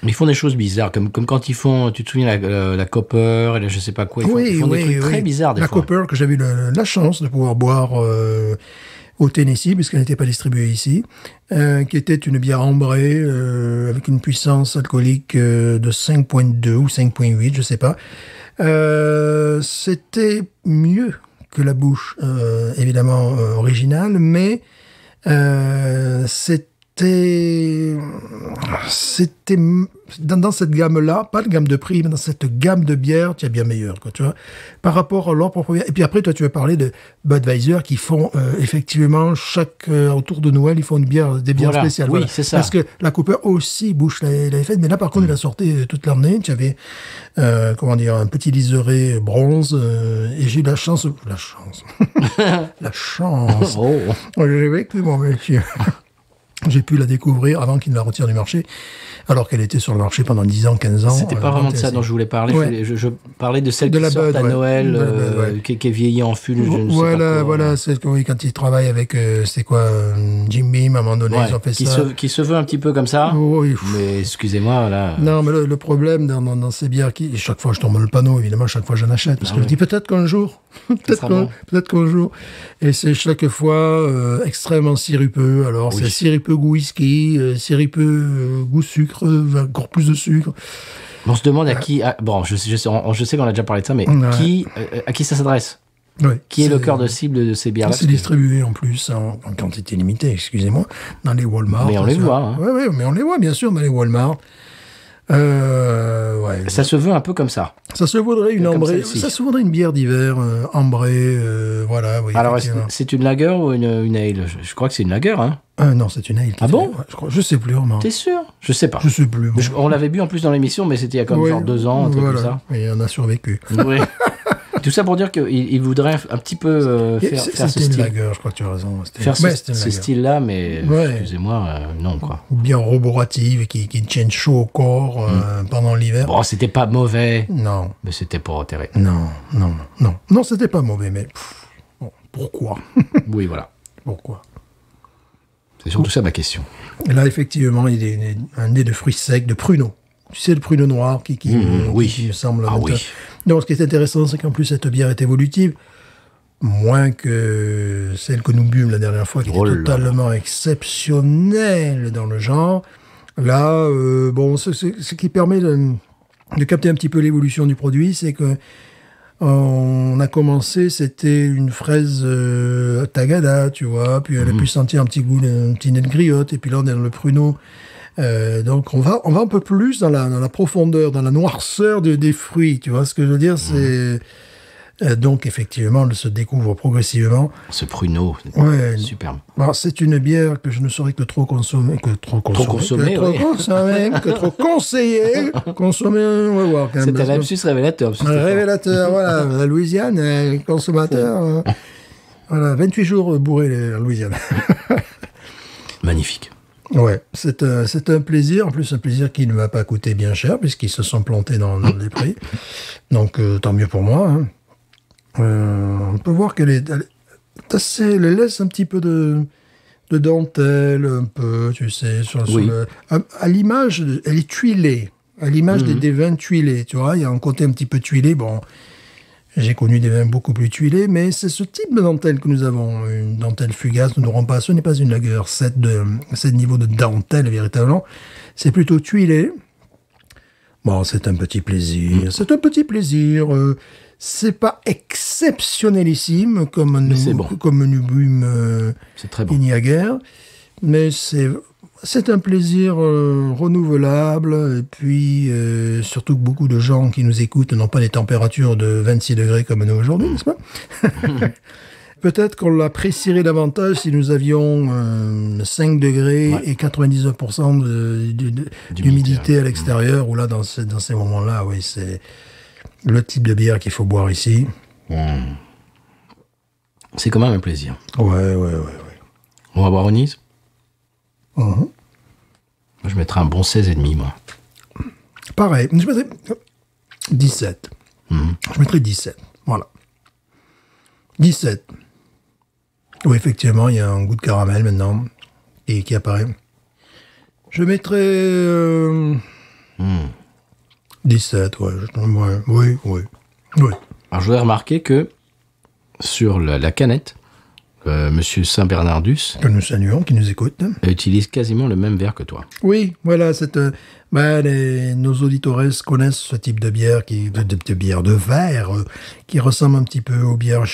[SPEAKER 1] Ils font des choses bizarres, comme quand ils font, tu te souviens, la Copper, et je sais pas quoi, ils font des trucs très bizarres des fois.
[SPEAKER 2] La Copper, que j'avais eu la chance de pouvoir boire au Tennessee, puisqu'elle n'était pas distribuée ici, qui était une bière ambrée avec une puissance alcoolique de 5.2 ou 5.8, je sais pas. C'était mieux que la Busch, évidemment originale, mais c'était dans cette gamme-là, pas de gamme de prix, mais dans cette gamme de bières, tu es bien meilleur, quoi, tu vois, par rapport à leur propre bière. Et puis après, toi, tu vas parler de Budweiser qui font effectivement autour de Noël, ils font des bières spéciales.
[SPEAKER 1] Oui, c'est ça.
[SPEAKER 2] Parce que la Cooper aussi, Busch l'avait faite, mais là, par contre, il a sorti toute l'année. Tu avais, un petit liseré bronze, et j'ai eu la chance. Oh. J'ai vécu, mon monsieur. J'ai pu la découvrir avant qu'ils ne la retirent du marché, alors qu'elle était sur le marché pendant 10 ans, 15 ans.
[SPEAKER 1] C'était pas vraiment de ça dont je voulais parler.
[SPEAKER 2] Ouais.
[SPEAKER 1] Je parlais de celle
[SPEAKER 2] De
[SPEAKER 1] qui
[SPEAKER 2] la
[SPEAKER 1] sort
[SPEAKER 2] Bud,
[SPEAKER 1] à
[SPEAKER 2] ouais.
[SPEAKER 1] Noël,
[SPEAKER 2] De la Bud, ouais.
[SPEAKER 1] qui est vieillie en fût, je ne sais pas quoi.
[SPEAKER 2] Voilà, c'est que, oui, quand ils travaillent avec, c'est quoi, Jim Beam, à un moment donné,
[SPEAKER 1] Ouais,
[SPEAKER 2] ils ont fait
[SPEAKER 1] qui
[SPEAKER 2] ça.
[SPEAKER 1] qui se veut un petit peu comme ça.
[SPEAKER 2] Oui.
[SPEAKER 1] Mais excusez-moi, là.
[SPEAKER 2] Non, mais le problème dans ces bières, chaque fois je tombe le panneau, évidemment, chaque fois j'en achète, parce que je dis peut-être qu'un jour, peut-être qu'un jour, et c'est chaque fois extrêmement sirupeux. Alors c'est sirupeux goût whisky, sirupeux goût sucre, encore plus de sucre.
[SPEAKER 1] On se demande à qui. Bon, je sais qu'on a déjà parlé de ça, mais à qui ça s'adresse?
[SPEAKER 2] Ouais,
[SPEAKER 1] Qui est le cœur de cible de ces bières-là?
[SPEAKER 2] C'est distribué en plus en quantité limitée, excusez-moi, dans les Walmart.
[SPEAKER 1] Mais on les voit. Hein.
[SPEAKER 2] Oui, mais on les voit bien sûr dans les Walmart. Ouais.
[SPEAKER 1] Ça se veut un peu comme ça.
[SPEAKER 2] Ça se voudrait une ambrée.
[SPEAKER 1] celle-ci.
[SPEAKER 2] Ça se voudrait une bière d'hiver ambrée. Voilà. Oui,
[SPEAKER 1] Alors, c'est une lager ou une ale? Je crois que c'est une lager, hein?
[SPEAKER 2] Non, c'est une ale.
[SPEAKER 1] Ah bon?
[SPEAKER 2] Je sais plus, vraiment.
[SPEAKER 1] T'es sûr? Je sais pas.
[SPEAKER 2] Je sais plus. Bon.
[SPEAKER 1] On l'avait bu en plus dans l'émission, mais c'était il y a comme genre 2 ans, un truc comme ça.
[SPEAKER 2] Et on a survécu.
[SPEAKER 1] Oui. Tout ça pour dire qu'il voudrait un petit peu faire ce
[SPEAKER 2] C'était une
[SPEAKER 1] style.
[SPEAKER 2] lager, je crois que tu as raison.
[SPEAKER 1] Faire
[SPEAKER 2] c'était une
[SPEAKER 1] ce
[SPEAKER 2] lager.
[SPEAKER 1] style-là, mais excusez-moi, non, quoi.
[SPEAKER 2] Bien roborative, qui tienne chaud au corps pendant l'hiver.
[SPEAKER 1] Bon, c'était pas mauvais,
[SPEAKER 2] Non.
[SPEAKER 1] mais c'était pas terrible.
[SPEAKER 2] Non, c'était pas mauvais, mais bon, pourquoi?
[SPEAKER 1] Oui, voilà.
[SPEAKER 2] Pourquoi?
[SPEAKER 1] C'est surtout ça ma question.
[SPEAKER 2] Et là, effectivement, il y a un nez de fruits secs, de pruneaux. Tu sais, le pruneau noir qui me semble...
[SPEAKER 1] Ah oui.
[SPEAKER 2] Donc, ce qui est intéressant, c'est qu'en plus, cette bière est évolutive, moins que celle que nous bûmes la dernière fois, qui était totalement exceptionnelle dans le genre. Là, ce qui permet de capter un petit peu l'évolution du produit, c'est que on a commencé, c'était une fraise tagada, tu vois, puis elle a pu sentir un petit goût, un petit nez de griotte, et puis là, on est dans le pruneau. Donc on va un peu plus dans la profondeur, dans la noirceur des fruits, tu vois ce que je veux dire, c'est donc effectivement elle se découvre progressivement.
[SPEAKER 1] Ce pruneau, superbe.
[SPEAKER 2] Alors, c'est une bière que je ne saurais que trop consommer, que trop conseiller, consommer, on va voir quand même.
[SPEAKER 1] C'est un lapsus révélateur.
[SPEAKER 2] Révélateur, voilà, la Louisiane, consommateur, voilà, 28 jours bourré la Louisiane.
[SPEAKER 1] Magnifique.
[SPEAKER 2] Ouais, c'est un plaisir, en plus un plaisir qui ne va pas coûter bien cher, puisqu'ils se sont plantés dans les prix. Donc, tant mieux pour moi. Hein. On peut voir qu'elle est assez, elle laisse un petit peu de dentelle, un peu, tu sais, à l'image, elle est tuilée, à l'image des vins tuilés, tu vois, il y a un côté un petit peu tuilé, bon... J'ai connu des vins beaucoup plus tuilés, mais c'est ce type de dentelle que nous avons. Une dentelle fugace, nous n'aurons pas. Ce n'est pas une lager, c'est niveau de dentelle, véritablement. C'est plutôt tuilé. Bon, c'est un petit plaisir. C'est un petit plaisir. C'est pas exceptionnelissime, comme nous bûmes
[SPEAKER 1] c'est très bon.
[SPEAKER 2] Niagara, mais c'est un plaisir renouvelable, et puis surtout que beaucoup de gens qui nous écoutent n'ont pas des températures de 26 degrés comme nous aujourd'hui, n'est-ce pas? Peut-être qu'on l'apprécierait davantage si nous avions 5 degrés et 99% d'humidité à l'extérieur, ou là, dans ces moments-là, oui, c'est le type de bière qu'il faut boire ici.
[SPEAKER 1] C'est quand même un plaisir.
[SPEAKER 2] Ouais.
[SPEAKER 1] On va boire au Nice.
[SPEAKER 2] Moi,
[SPEAKER 1] je mettrais un bon 16,5, moi.
[SPEAKER 2] Pareil. Je mettrais 17. Je mettrais 17. Voilà. 17. Oui, effectivement, il y a un goût de caramel maintenant qui apparaît. Je mettrais 17, ouais. Oui.
[SPEAKER 1] Alors, je voudrais remarquer que sur la canette, Monsieur Saint-Bernardus,
[SPEAKER 2] que nous saluons, qui nous écoute,
[SPEAKER 1] utilise quasiment le même verre que toi.
[SPEAKER 2] Oui, voilà, nos auditeurs connaissent ce type de bière, de bière de verre, qui ressemble un petit peu aux bières,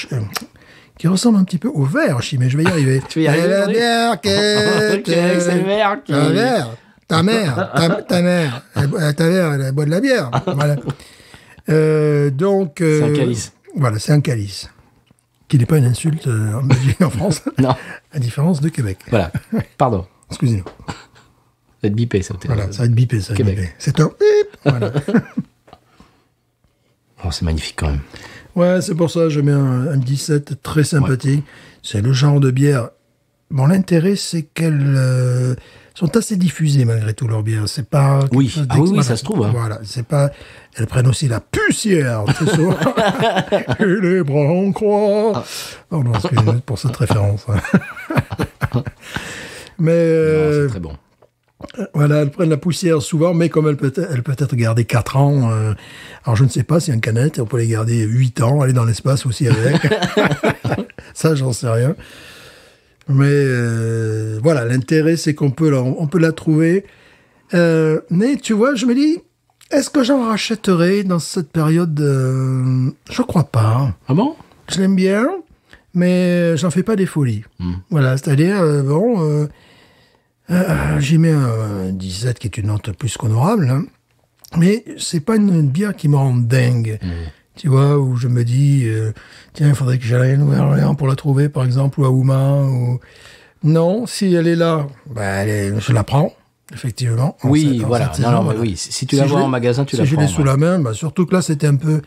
[SPEAKER 2] qui ressemble un petit peu au verre, mais je vais y arriver.
[SPEAKER 1] Tu vas y arriver.
[SPEAKER 2] La bière
[SPEAKER 1] c'est le verre qui...
[SPEAKER 2] Un verre. Ta mère, elle boit de la bière. Voilà. Donc.
[SPEAKER 1] C'est un calice.
[SPEAKER 2] Voilà, c'est un calice. Qui n'est pas une insulte en Belgique et en France.
[SPEAKER 1] Non.
[SPEAKER 2] À différence de Québec.
[SPEAKER 1] Voilà. Pardon.
[SPEAKER 2] Excusez-nous.
[SPEAKER 1] Ça va être bipé, ça.
[SPEAKER 2] Voilà, ça va être bipé, ça.
[SPEAKER 1] Québec.
[SPEAKER 2] Bipé. C'est un bip. Voilà.
[SPEAKER 1] Oh, c'est magnifique quand même.
[SPEAKER 2] Ouais, c'est pour ça que je mets un 17 très sympathique. Ouais. C'est le genre de bière bon, l'intérêt, c'est qu'elles sont assez diffusées malgré tout, leurs bières. C'est pas... quelque
[SPEAKER 1] Oui.
[SPEAKER 2] chose
[SPEAKER 1] Ah oui,
[SPEAKER 2] d'ex-
[SPEAKER 1] ça se trouve, hein.
[SPEAKER 2] Voilà, c'est pas... Elles prennent aussi la poussière, très souvent. Et les bras en croix. Pardon, excusez-moi pour cette référence. Mais...
[SPEAKER 1] Non, c'est très bon.
[SPEAKER 2] Voilà, elles prennent la poussière souvent, mais comme elle peut être gardée 4 ans, alors je ne sais pas si en canette, on peut les garder 8 ans, aller dans l'espace aussi avec. Ça, j'en sais rien. Mais voilà, l'intérêt, c'est qu'on peut la trouver. Mais tu vois, je me dis, est-ce que j'en rachèterai dans cette période Je crois pas.
[SPEAKER 1] Ah bon?
[SPEAKER 2] Je l'aime bien, mais j'en fais pas des folies. Voilà, c'est-à-dire, j'y mets un 17 qui est une note plus qu'honorable, hein. Mais c'est pas une bière qui me rend dingue. Tu vois, où je me dis, tiens, il faudrait que j'aille à Nouvelle-Orléans pour la trouver, par exemple, ou à Houma. Ou... Non, si elle est là, je la prends, effectivement.
[SPEAKER 1] Oui,
[SPEAKER 2] en
[SPEAKER 1] voilà.
[SPEAKER 2] cette
[SPEAKER 1] Non,
[SPEAKER 2] saison,
[SPEAKER 1] mais
[SPEAKER 2] voilà.
[SPEAKER 1] oui. Si tu la vois
[SPEAKER 2] je
[SPEAKER 1] en magasin, tu
[SPEAKER 2] si
[SPEAKER 1] la
[SPEAKER 2] je
[SPEAKER 1] prends.
[SPEAKER 2] l'ai sous
[SPEAKER 1] ouais.
[SPEAKER 2] la main, surtout que là, c'était un peu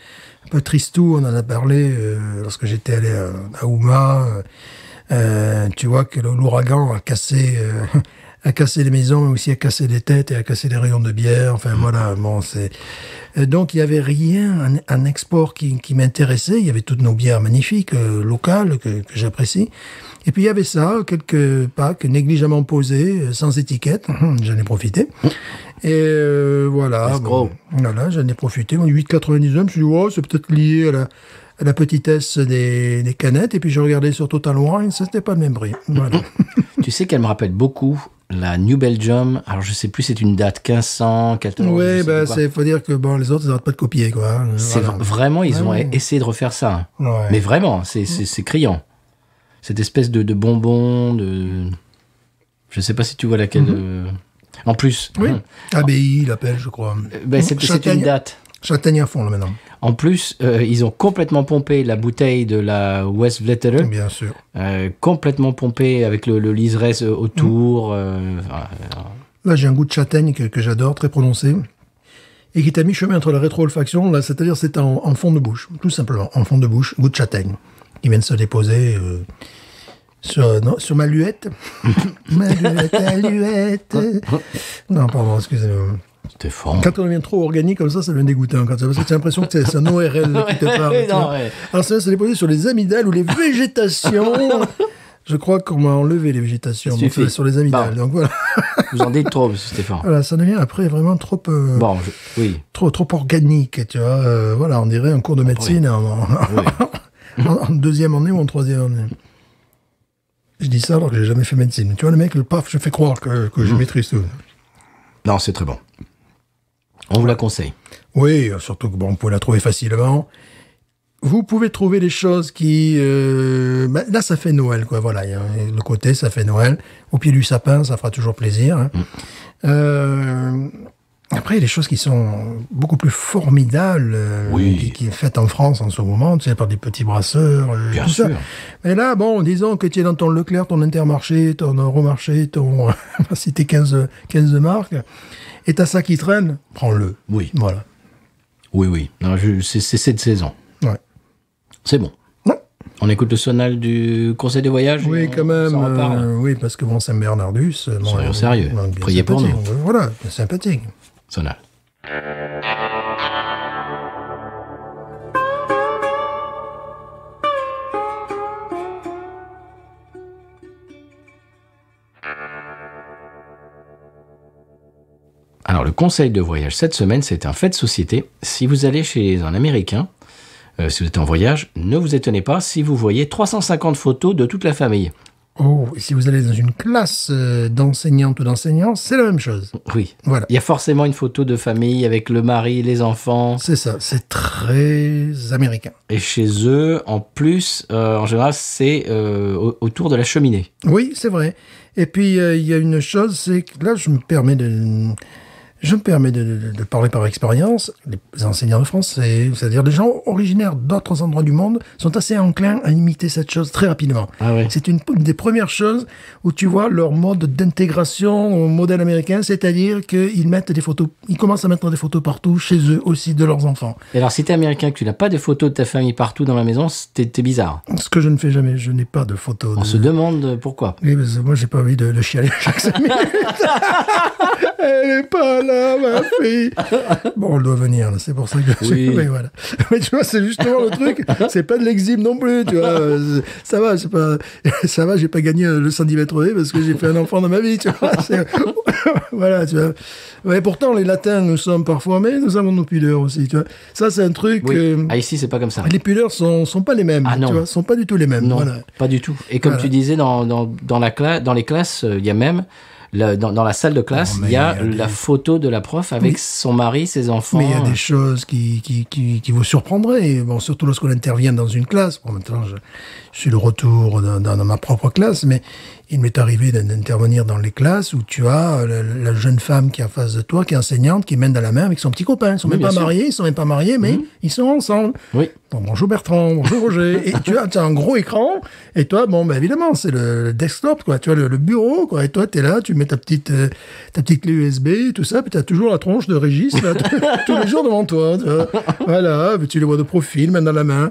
[SPEAKER 2] tristou. On en a parlé lorsque j'étais allé à Houma. Tu vois que l'ouragan a cassé les maisons, mais aussi a cassé des têtes et a cassé les rayons de bière. Enfin, voilà, bon, c'est... Donc, il n'y avait rien en export qui m'intéressait. Il y avait toutes nos bières magnifiques, locales, que j'apprécie. Et puis, il y avait ça, quelques packs négligemment posés, sans étiquette. J'en ai profité. Et voilà.
[SPEAKER 1] Let's go.
[SPEAKER 2] Voilà, j'en ai profité. Mon 8,99, je me suis dit, oh, c'est peut-être lié à la petitesse des canettes. Et puis, je regardais sur Total Wine, ça, c'était pas le même prix. Voilà.
[SPEAKER 1] Tu sais qu'elle me rappelle beaucoup la New Belgium. Alors, je sais plus, c'est une date 1500, 14.
[SPEAKER 2] Oui,
[SPEAKER 1] je sais plus quoi.
[SPEAKER 2] faut dire que bon, les autres, ils n'arrêtent pas de copier, quoi. Hein.
[SPEAKER 1] C'est
[SPEAKER 2] Voilà.
[SPEAKER 1] vraiment, ils ont
[SPEAKER 2] Ouais.
[SPEAKER 1] essayé de refaire ça. hein.
[SPEAKER 2] Ouais.
[SPEAKER 1] Mais vraiment, c'est criant. Cette espèce de bonbon, de... Je sais pas si tu vois laquelle... En plus,
[SPEAKER 2] Oui. ABI, il appelle, je crois.
[SPEAKER 1] c'est une
[SPEAKER 2] Châtaigne.
[SPEAKER 1] date.
[SPEAKER 2] Châtaigne à fond, là, maintenant.
[SPEAKER 1] En plus, ils ont complètement pompé la bouteille de la West Vleteren.
[SPEAKER 2] Bien sûr.
[SPEAKER 1] Complètement pompé avec le liseresse autour.
[SPEAKER 2] Là, j'ai un goût de châtaigne que j'adore, très prononcé. Et qui t'a mis chemin entre la rétro-olfaction, là, c'est-à-dire c'est en fond de bouche, tout simplement, en fond de bouche, goût de châtaigne, qui vient de se déposer sur ma luette. Ma luette, aluette. Non, pardon, excusez-moi.
[SPEAKER 1] C'était fort.
[SPEAKER 2] Quand on devient trop organique comme ça devient dégoûtant. Parce que tu as l'impression que c'est un ORL qui te parle. tu
[SPEAKER 1] non,
[SPEAKER 2] vois.
[SPEAKER 1] ouais.
[SPEAKER 2] Alors ça se déposer sur les amygdales ou les végétations. Je crois qu'on m'a enlevé les végétations
[SPEAKER 1] Ça suffit.
[SPEAKER 2] sur les amygdales.
[SPEAKER 1] Bon.
[SPEAKER 2] Donc voilà.
[SPEAKER 1] Vous en dites trop, Stéphane.
[SPEAKER 2] Voilà, ça devient après vraiment trop,
[SPEAKER 1] Bon, oui.
[SPEAKER 2] trop organique. Tu vois, voilà, on dirait un cours de médecine en deuxième année ou en troisième année. Je dis ça alors que j'ai jamais fait médecine. Tu vois, le mec, le paf, je fais croire que je maîtrise tout.
[SPEAKER 1] Non, c'est très bon. On vous la conseille.
[SPEAKER 2] Oui, surtout que bon, on peut la trouver facilement. Vous pouvez trouver des choses qui... là, ça fait Noël, quoi. Voilà, il y a le côté, ça fait Noël. Au pied du sapin, ça fera toujours plaisir. Hein. Après, il y a des choses qui sont beaucoup plus formidables,
[SPEAKER 1] Oui.
[SPEAKER 2] qui est faite en France en ce moment, tu sais, par des petits brasseurs,
[SPEAKER 1] Bien
[SPEAKER 2] tout ça.
[SPEAKER 1] sûr.
[SPEAKER 2] Mais là, bon, disons que tu es dans ton Leclerc, ton Intermarché, ton Euromarché, ton... on va citer 15 marques, et t'as ça qui traîne, prends-le.
[SPEAKER 1] Oui.
[SPEAKER 2] Voilà.
[SPEAKER 1] Oui. Non, c'est cette saison.
[SPEAKER 2] Ouais.
[SPEAKER 1] C'est bon.
[SPEAKER 2] Ouais.
[SPEAKER 1] On écoute le sonal du Conseil des voyages.
[SPEAKER 2] Oui,
[SPEAKER 1] et
[SPEAKER 2] quand
[SPEAKER 1] on
[SPEAKER 2] même.
[SPEAKER 1] s'en reparle.
[SPEAKER 2] Oui, parce que bon, Saint-Bernardus...
[SPEAKER 1] Soyons sérieux.
[SPEAKER 2] bien
[SPEAKER 1] Priez pour
[SPEAKER 2] sympathique.
[SPEAKER 1] nous.
[SPEAKER 2] Voilà, bien sympathique.
[SPEAKER 1] Sonal. Alors, le conseil de voyage cette semaine, c'est un fait de société. Si vous allez chez un Américain, si vous êtes en voyage, ne vous étonnez pas si vous voyez 350 photos de toute la famille.
[SPEAKER 2] Oh, et si vous allez dans une classe d'enseignantes ou d'enseignants, c'est la même chose.
[SPEAKER 1] Oui.
[SPEAKER 2] Voilà.
[SPEAKER 1] Il y a forcément une photo de famille avec le mari, les enfants.
[SPEAKER 2] C'est ça, c'est très américain.
[SPEAKER 1] Et chez eux, en plus, en général, c'est autour de la cheminée.
[SPEAKER 2] Oui, c'est vrai. Et puis, il y a une chose, c'est que là, je me permets Je me permets de parler par expérience. Les enseignants de français, c'est-à-dire des gens originaires d'autres endroits du monde, sont assez enclins à imiter cette chose très rapidement.
[SPEAKER 1] Ah ouais.
[SPEAKER 2] C'est une des premières choses où tu vois leur mode d'intégration au modèle américain, c'est-à-dire qu'ils mettent des photos, ils commencent à mettre des photos partout chez eux aussi de leurs enfants.
[SPEAKER 1] Et alors, si t'es américain, que tu n'as pas des photos de ta famille partout dans la maison, t'es bizarre.
[SPEAKER 2] Ce que je ne fais jamais, je n'ai pas de photos.
[SPEAKER 1] On se demande pourquoi.
[SPEAKER 2] Oui, parce que moi, j'ai pas envie de chialer chaque 5 minutes. Elle est pas là, ma fille. Bon, on doit venir, là. C'est pour ça que je
[SPEAKER 1] Oui.
[SPEAKER 2] Oui, voilà. Mais tu vois, c'est justement le truc. C'est pas de l'exhibe non plus, tu vois. Ça va, c'est pas, ça va, j'ai pas gagné le 110 mètres haies parce que j'ai fait un enfant dans ma vie, tu vois. Voilà, tu vois. Ouais, pourtant, les latins, nous sommes parfois, mais nous avons nos pudeurs aussi, tu vois. Ça, c'est un truc.
[SPEAKER 1] Oui. Ah, ici, c'est pas comme ça.
[SPEAKER 2] Les pudeurs sont pas les mêmes,
[SPEAKER 1] Ah, non.
[SPEAKER 2] tu vois. Sont pas du tout les mêmes.
[SPEAKER 1] Non,
[SPEAKER 2] Voilà.
[SPEAKER 1] pas du tout. Et comme
[SPEAKER 2] Voilà.
[SPEAKER 1] tu disais, dans les classes, il y a même, dans la salle de classe,
[SPEAKER 2] Non, mais
[SPEAKER 1] il y a
[SPEAKER 2] il y a
[SPEAKER 1] la
[SPEAKER 2] des-
[SPEAKER 1] photo de la prof avec son mari, ses enfants.
[SPEAKER 2] Mais il y a des choses qui vous surprendraient. Bon, surtout lorsqu'on intervient dans une classe. Bon, maintenant, je suis de retour dans ma propre classe, mais il m'est arrivé d'intervenir dans les classes où tu as la jeune femme qui est en face de toi, qui est enseignante, qui mène dans la main avec son petit copain. Ils sont même
[SPEAKER 1] bien
[SPEAKER 2] pas
[SPEAKER 1] sûr.
[SPEAKER 2] mariés, mais ils sont ensemble.
[SPEAKER 1] Oui.
[SPEAKER 2] Bon, bonjour Bertrand, bonjour Roger. Et tu as un gros écran, et toi, bon, bah, évidemment, c'est le desktop, quoi. Tu vois, le bureau, quoi. Et toi, t'es là, tu mets ta petite clé USB, tout ça, puis t'as toujours la tronche de Régis, là, tous les jours devant toi, tu vois. Voilà, puis tu les vois de profil, main dans la main.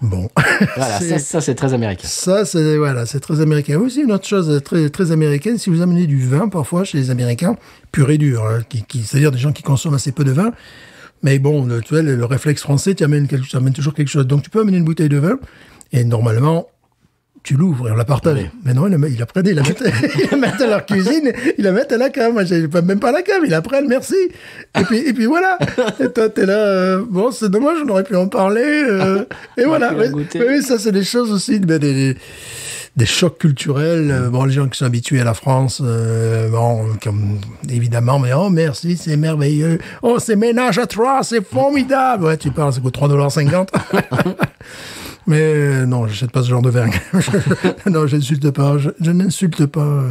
[SPEAKER 2] Bon.
[SPEAKER 1] Voilà, ça c'est très américain.
[SPEAKER 2] Ça, c'est très américain. Aussi, une autre chose très, très américaine, si vous amenez du vin, parfois, chez les Américains, pur et dur, hein, c'est-à-dire des gens qui consomment assez peu de vin, mais bon, tu vois, le réflexe français, tu amènes toujours quelque chose. Donc, tu peux amener une bouteille de vin, et normalement, tu l'ouvres et on la partage.
[SPEAKER 1] Oui.
[SPEAKER 2] Mais non, il la prenait, il la mettait à leur cuisine, il la mettait à la cave. Moi, j'ai même pas à la cave, il la prenne, merci. Et puis voilà. Et toi, t'es là, bon, c'est dommage, on aurait pu en parler. Et voilà.
[SPEAKER 1] pu la
[SPEAKER 2] Mais,
[SPEAKER 1] goûter.
[SPEAKER 2] oui, ça, c'est des choses aussi, des chocs culturels. Bon, les gens qui sont habitués à la France, bon, comme, évidemment, mais oh, merci, c'est merveilleux. Oh, c'est ménage à trois, c'est formidable. Ouais, tu parles, ça coûte $3,50. Mais non, je n'achète pas ce genre de vin. Non, je n'insulte pas. Je n'insulte pas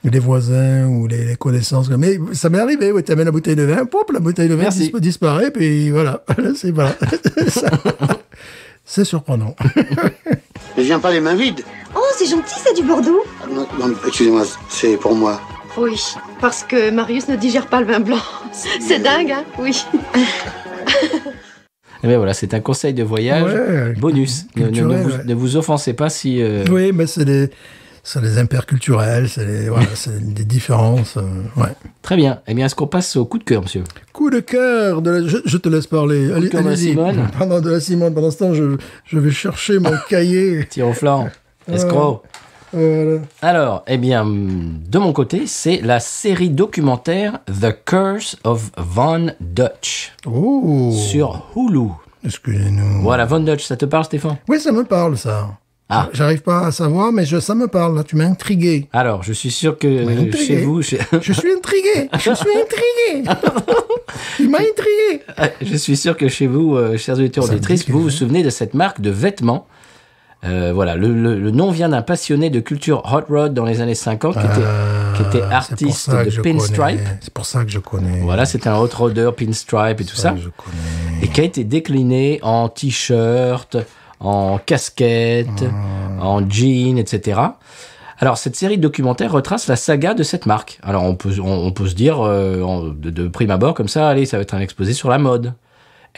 [SPEAKER 2] les voisins ou les connaissances. Mais ça m'est arrivé, ouais, tu amènes la bouteille de vin, pop, la bouteille de vin
[SPEAKER 1] Merci.
[SPEAKER 2] disparaît, puis voilà. Voilà. C'est surprenant.
[SPEAKER 5] Ne viens pas les mains vides.
[SPEAKER 6] Oh, c'est gentil, c'est du Bordeaux.
[SPEAKER 5] Ah, non, excusez-moi, c'est pour moi.
[SPEAKER 6] Oui, parce que Marius ne digère pas le vin blanc. C'est dingue, hein? Oui.
[SPEAKER 1] Et bien voilà, c'est un conseil de voyage
[SPEAKER 2] Ouais,
[SPEAKER 1] bonus.
[SPEAKER 2] culturel, ouais.
[SPEAKER 1] Ne vous offensez pas si...
[SPEAKER 2] Oui, mais c'est des impairs culturels, voilà, c'est des différences. Ouais.
[SPEAKER 1] Très bien. Eh bien, est-ce qu'on passe au coup de cœur, monsieur?
[SPEAKER 2] Coup de cœur, je te laisse parler.
[SPEAKER 1] de cœur de la
[SPEAKER 2] Allez-y.
[SPEAKER 1] Simone.
[SPEAKER 2] Pendant ce temps, je vais chercher mon cahier.
[SPEAKER 1] Tire au flanc. Escroc.
[SPEAKER 2] Voilà.
[SPEAKER 1] Alors, eh bien, de mon côté, c'est la série documentaire The Curse of Von Dutch
[SPEAKER 2] Oh,
[SPEAKER 1] sur Hulu.
[SPEAKER 2] excusez-nous.
[SPEAKER 1] Voilà, Von Dutch, ça te parle, Stéphane?
[SPEAKER 2] Oui, ça me parle, ça.
[SPEAKER 1] Ah.
[SPEAKER 2] J'arrive pas à savoir, mais ça me parle. Là, tu m'as intrigué.
[SPEAKER 1] Alors, je suis sûr que
[SPEAKER 2] intrigué.
[SPEAKER 1] chez vous...
[SPEAKER 2] Je suis intrigué. Il m'a intrigué.
[SPEAKER 1] Je suis sûr que chez vous, chers auditeurs
[SPEAKER 2] Ça me
[SPEAKER 1] auditrices,
[SPEAKER 2] dit
[SPEAKER 1] vous vous
[SPEAKER 2] quelque chose.
[SPEAKER 1] souvenez de cette marque de vêtements. Voilà, le nom vient d'un passionné de culture hot rod dans les années 50 qui était artiste de pinstripe.
[SPEAKER 2] C'est pour ça que je connais.
[SPEAKER 1] Voilà, c'était un hot rodder pinstripe et tout ça.
[SPEAKER 2] Je connais.
[SPEAKER 1] Et qui a été décliné en t-shirt, en casquette, en jean, etc. Alors, cette série de documentaires retrace la saga de cette marque. Alors, on peut se dire, de prime abord, comme ça, allez, ça va être un exposé sur la mode.